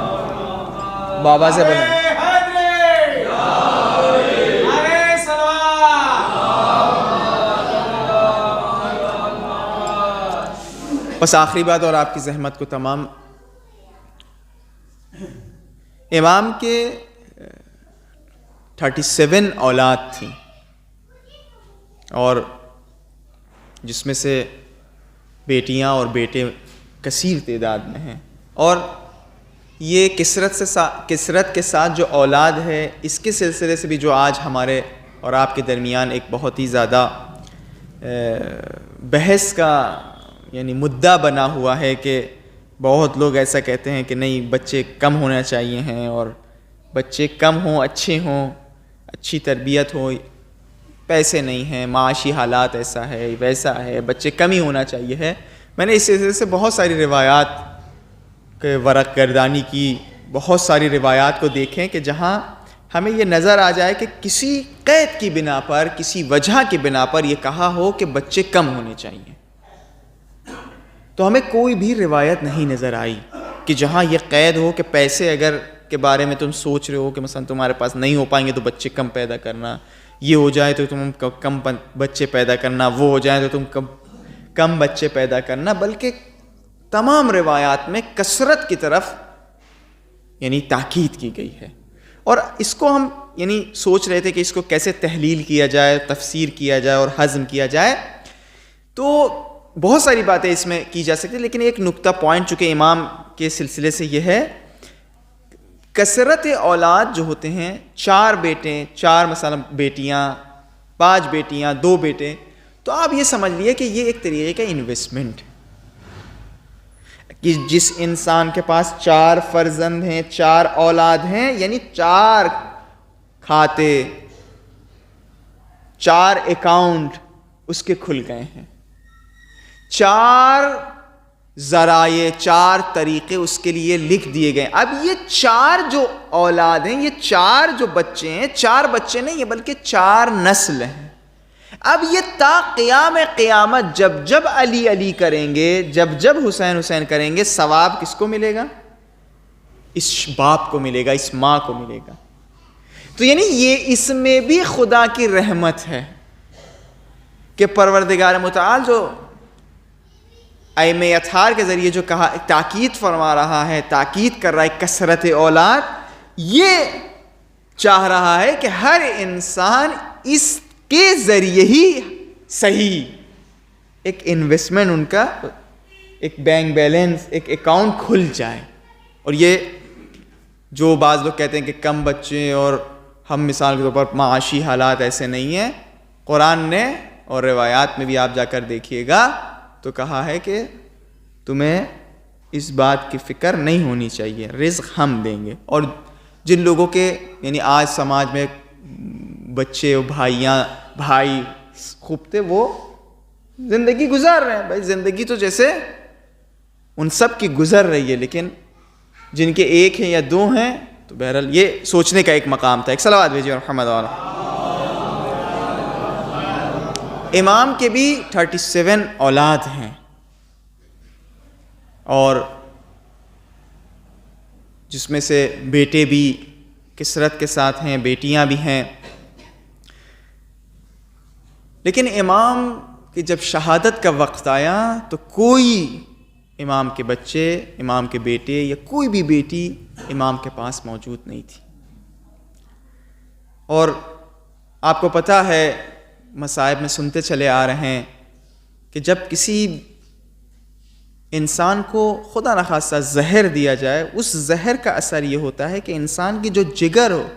بابا سے بولیں. بس آخری بات اور آپ کی زحمت کو تمام. امام کے 37 اولاد تھیں، اور جس میں سے بیٹیاں اور بیٹے کثیر تعداد میں ہیں. اور یہ کثرت کے ساتھ جو اولاد ہے، اس کے سلسلے سے بھی جو آج ہمارے اور آپ کے درمیان ایک بہت ہی زیادہ بحث کا یعنی مدعا بنا ہوا ہے کہ بہت لوگ ایسا کہتے ہیں کہ نہیں، بچے کم ہونا چاہیے ہیں، اور بچے کم ہوں، اچھے ہوں، اچھی تربیت ہو، پیسے نہیں ہیں، معاشی حالات ایسا ہے ویسا ہے، بچے کم ہی ہونا چاہیے ہے. میں نے اس سلسلے سے بہت ساری روایات کے ورق گردانی کی، بہت ساری روایات کو دیکھیں کہ جہاں ہمیں یہ نظر آ جائے کہ کسی قید کی بنا پر، کسی وجہ کی بنا پر یہ کہا ہو کہ بچے کم ہونے چاہیے. تو ہمیں کوئی بھی روایت نہیں نظر آئی کہ جہاں یہ قید ہو کہ پیسے اگر کے بارے میں تم سوچ رہے ہو کہ مثلا تمہارے پاس نہیں ہو پائیں گے تو بچے کم پیدا کرنا، یہ ہو جائے تو تم کم بچے پیدا کرنا، وہ ہو جائے تو تم کم بچے پیدا کرنا. بلکہ تمام روایات میں کثرت کی طرف یعنی تاکید کی گئی ہے. اور اس کو ہم یعنی سوچ رہے تھے کہ اس کو کیسے تحلیل کیا جائے، تفسیر کیا جائے اور ہضم کیا جائے. تو بہت ساری باتیں اس میں کی جا سکتی، لیکن ایک نقطہ پوائنٹ چونکہ امام کے سلسلے سے یہ ہے، کثرت اولاد جو ہوتے ہیں، 4 بیٹے، 4 مثلا بیٹیاں، 5 بیٹیاں، 2 بیٹے، تو آپ یہ سمجھ لیے کہ یہ ایک طریقے کا انویسٹمنٹ ہے کہ جس انسان کے پاس 4 فرزند ہیں، 4 اولاد ہیں، یعنی 4 کھاتے، 4 اکاؤنٹ اس کے کھل گئے ہیں، 4 ذرائع، 4 طریقے اس کے لیے لکھ دیے گئے. اب یہ 4 جو اولاد ہیں، یہ 4 جو بچے ہیں، 4 بچے نہیں ہیں بلکہ 4 نسل ہیں. اب یہ تا قیام قیامت جب جب علی علی کریں گے، جب جب حسین حسین کریں گے، ثواب کس کو ملے گا؟ اس باپ کو ملے گا، اس ماں کو ملے گا. تو یعنی یہ اس میں بھی خدا کی رحمت ہے کہ پروردگار متعال جو ائمہ اطہار کے ذریعے جو کہا، تاکید فرما رہا ہے، تاکید کر رہا ہے کثرت اولاد، یہ چاہ رہا ہے کہ ہر انسان اس کے ذریعے ہی صحیح ایک انویسٹمنٹ، ان کا ایک بینک بیلنس، ایک اکاؤنٹ کھل جائے. اور یہ جو بعض لوگ کہتے ہیں کہ کم بچے اور ہم مثال کے طور پر معاشی حالات ایسے نہیں ہیں، قرآن نے اور روایات میں بھی آپ جا کر دیکھیے گا تو کہا ہے کہ تمہیں اس بات کی فکر نہیں ہونی چاہیے، رزق ہم دیں گے. اور جن لوگوں کے یعنی آج سماج میں بچے اور بھائی خوب تھے، وہ زندگی گزار رہے ہیں. بھائی زندگی تو جیسے ان سب کی گزر رہی ہے، لیکن جن کے 1 ہیں یا 2 ہیں تو بہرحال یہ سوچنے کا ایک مقام تھا. ایک صلوات بھیجیے محمد والا. امام کے بھی 37 اولاد ہیں، اور جس میں سے بیٹے بھی کثرت کے ساتھ ہیں، بیٹیاں بھی ہیں. لیکن امام کی جب شہادت کا وقت آیا تو کوئی امام کے بچے، امام کے بیٹے یا کوئی بھی بیٹی امام کے پاس موجود نہیں تھی. اور آپ کو پتہ ہے، مصائب میں سنتے چلے آ رہے ہیں کہ جب کسی انسان کو خدا نخواستہ زہر دیا جائے، اس زہر کا اثر یہ ہوتا ہے کہ انسان کی جو جگر ہو،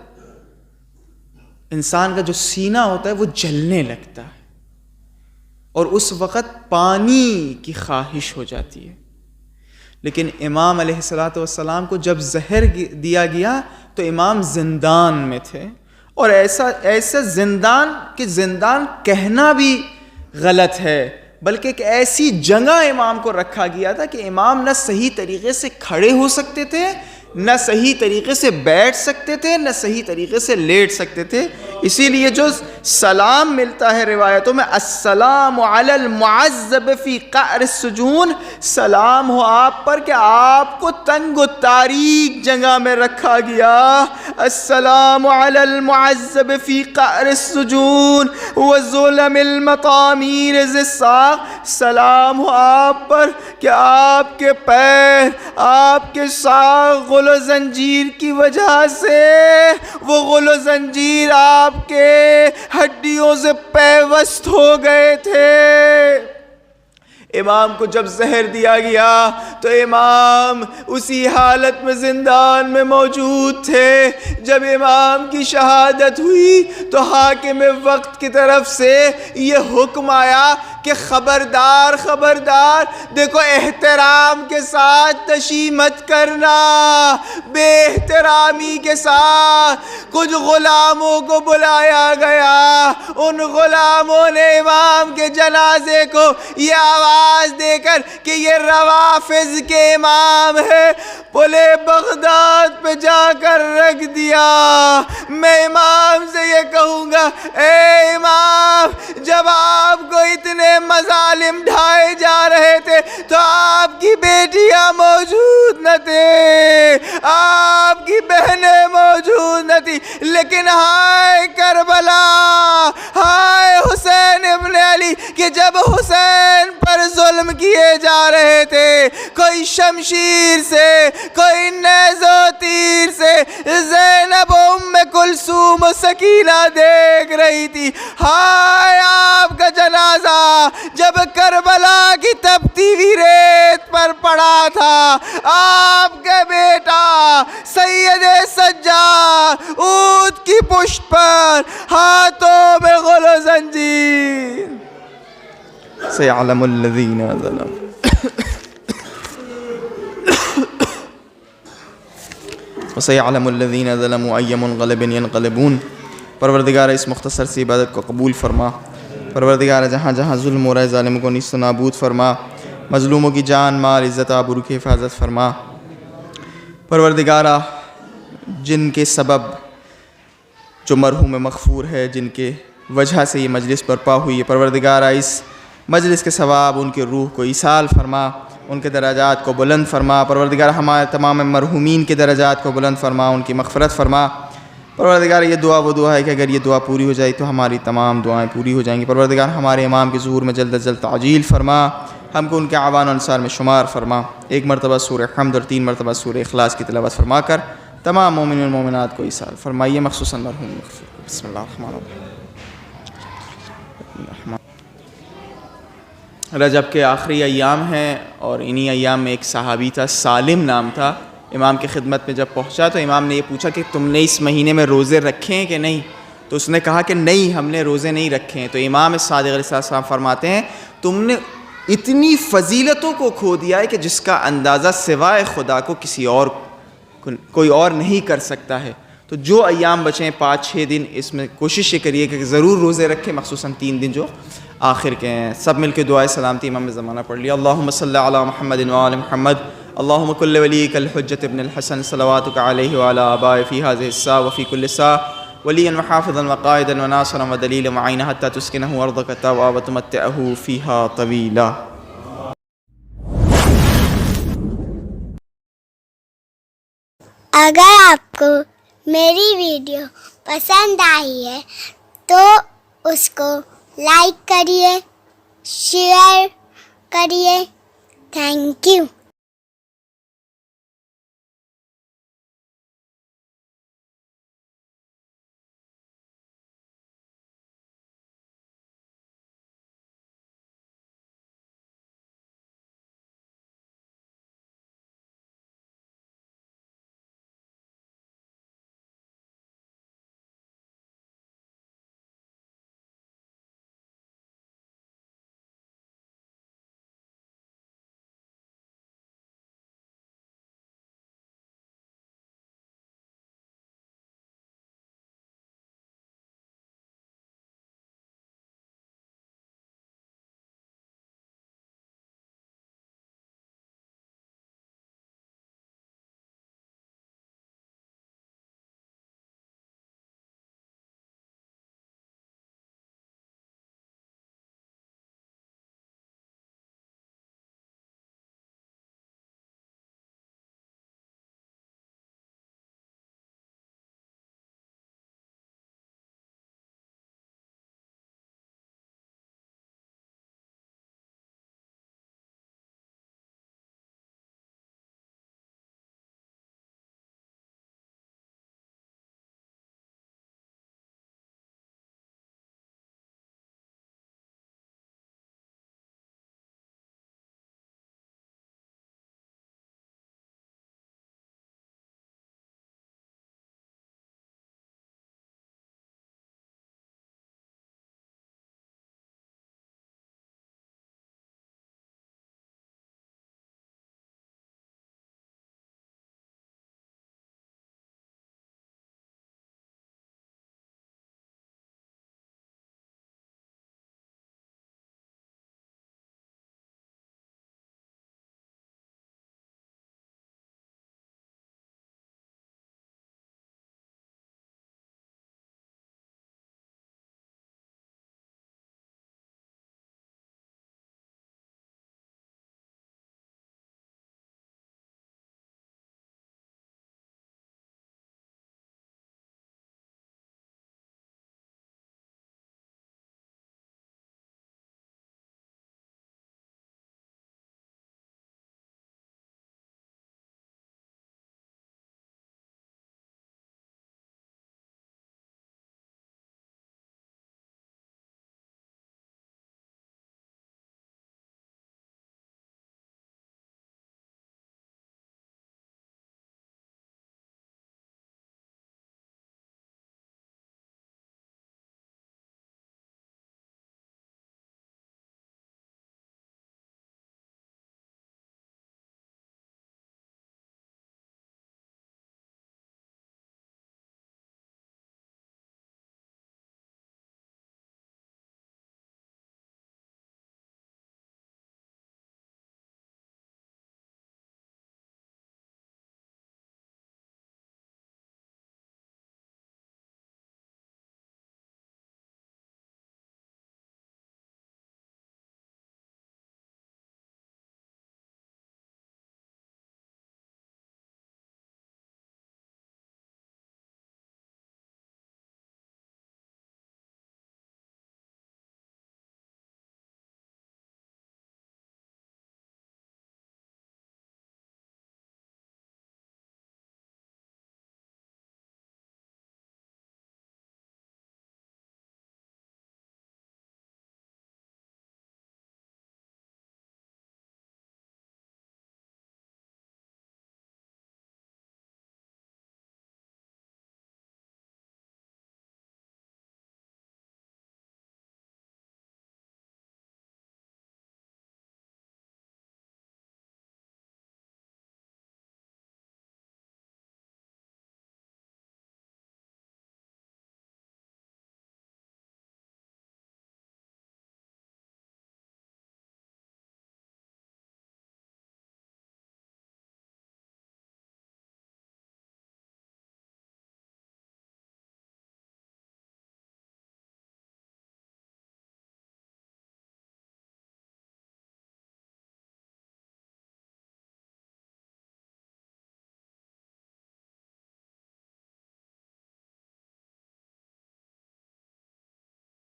انسان کا جو سینہ ہوتا ہے وہ جلنے لگتا ہے، اور اس وقت پانی کی خواہش ہو جاتی ہے۔ لیکن امام علیہ الصلوۃ والسلام کو جب زہر دیا گیا تو امام زندان میں تھے، اور ایسا زندان کہ زندان کہنا بھی غلط ہے، بلکہ ایک ایسی جگہ امام کو رکھا گیا تھا کہ امام نہ صحیح طریقے سے کھڑے ہو سکتے تھے، نہ صحیح طریقے سے بیٹھ سکتے تھے، نہ صحیح طریقے سے لیٹ سکتے تھے۔ اسی لیے جو سلام ملتا ہے روایتوں میں، السلام علی المعذب فی قعر السجون، سلام ہو آپ پر کہ آپ کو تنگ و تاریک جگہ میں رکھا گیا، السلام علی المعذب فی قعر السجون وظلم المطامیر ذی الساق، سلام ہو آپ پر کہ آپ کے پیر، آپ کے ساق غل و زنجیر کی وجہ سے، وہ غل و زنجیر آپ کے ہڈیوں سے پیوست ہو گئے تھے۔ امام کو جب زہر دیا گیا تو امام اسی حالت میں زندان میں موجود تھے۔ جب امام کی شہادت ہوئی تو حاکم وقت کی طرف سے یہ حکم آیا کہ خبردار خبردار، دیکھو احترام کے ساتھ تشیع مت کرنا، بے احترامی کے ساتھ۔ کچھ غلاموں کو بلایا گیا، ان غلاموں نے امام کے جنازے کو یہ آواز دے کر کہ یہ روافض کے امام ہے، پلے بغداد پہ جا کر رکھ دیا۔ میں امام سے یہ کہوں گا، اے امام، جب آپ کو اتنے مظالم ڈھائے جا رہے تھے تو آپ کی بیٹیاں موجود نہ تھے، آپ کی بہنیں موجود نہ تھی، لیکن ہائے کربلا، ہائے حسین ابن علی، کہ جب حسین پر ظلم کیے جا رہے تھے، کوئی شمشیر سے، کوئی نیز و تیر سے، زینب ام کلثوم و سکینہ دیکھ رہی تھی، ہائے آپ کا جنازہ جب کربلا کی تپتی ہوئی ریت پر پڑا تھا، آپ کا بیٹا سید سجاد اونٹ کی پشت پر، ہاتھوں میں غل و زنجیر۔ سیعلم الذین ظلموا وسیعلم الذین ظلموا ای منقلب ینقلبون۔ پروردگار اس مختصر سی عبادت کو قبول فرما، پروردگار جہاں جہاں ظلم ہو رہا ہے ظالموں کو نیست و نابود فرما، مظلوموں کی جان مال عزت آبرو کی حفاظت فرما۔ پروردگارہ جن کے سبب جو مرحوم مغفور ہے، جن کے وجہ سے یہ مجلس برپا ہوئی ہے، پروردگارہ اس مجلس کے ثواب ان کے روح کو ایصال فرما، ان کے درجات کو بلند فرما۔ پروردگار ہمارے تمام مرحومین کے درجات کو بلند فرما، ان کی مغفرت فرما۔ پروردگار یہ دعا وہ دعا ہے کہ اگر یہ دعا پوری ہو جائے تو ہماری تمام دعائیں پوری ہو جائیں گی۔ پروردگار ہمارے امام کے ظہور میں جلد از جلد تعجیل فرما، ہم کو ان کے اعوان و انصار میں شمار فرما۔ ایک مرتبہ سورہ حمد اور 3 مرتبہ سورہ اخلاص کی تلاوت فرما کر تمام مومنین و مومنات کو ایصال فرمائیے، مخصوصاً مرحوم مغفور۔ بسم اللہ الرحمن الرحیم۔ رجب کے آخری ایام ہیں اور انہی ایام میں ایک صحابی تھا، سالم نام تھا، امام کی خدمت میں جب پہنچا تو امام نے یہ پوچھا کہ تم نے اس مہینے میں روزے رکھے ہیں کہ نہیں؟ تو اس نے کہا کہ نہیں، ہم نے روزے نہیں رکھے ہیں۔ تو امام صادق علیہ السلام فرماتے ہیں تم نے اتنی فضیلتوں کو کھو دیا ہے کہ جس کا اندازہ سوائے خدا کو کوئی اور نہیں کر سکتا ہے۔ تو جو ایام بچیں 5-6 دن، اس میں کوشش یہ کریے کہ ضرور روزے رکھیں، مخصوصاً 3 دن جو آخر کے ہیں۔ سب مل کے دعائے سلامتی امام زمانہ پڑھ لیا۔ اللہم صلی علی محمد وآل محمد، اللہم کل ولیک الحجۃ ابن الحسن صلواتک علیہ وعلی آبائہ فی ہذہ الساعہ وفی کل ساعہ ولیا وحافظا وقائدا وناصرا ودلیلا معینا حتی تسکنہ ارضک طوعا وتمتعہ فیہا طویلا۔ اگر آپ کو میری ویڈیو پسند آئی ہے تو اس کو لائک کریے، شیئر کریے۔ Thank you.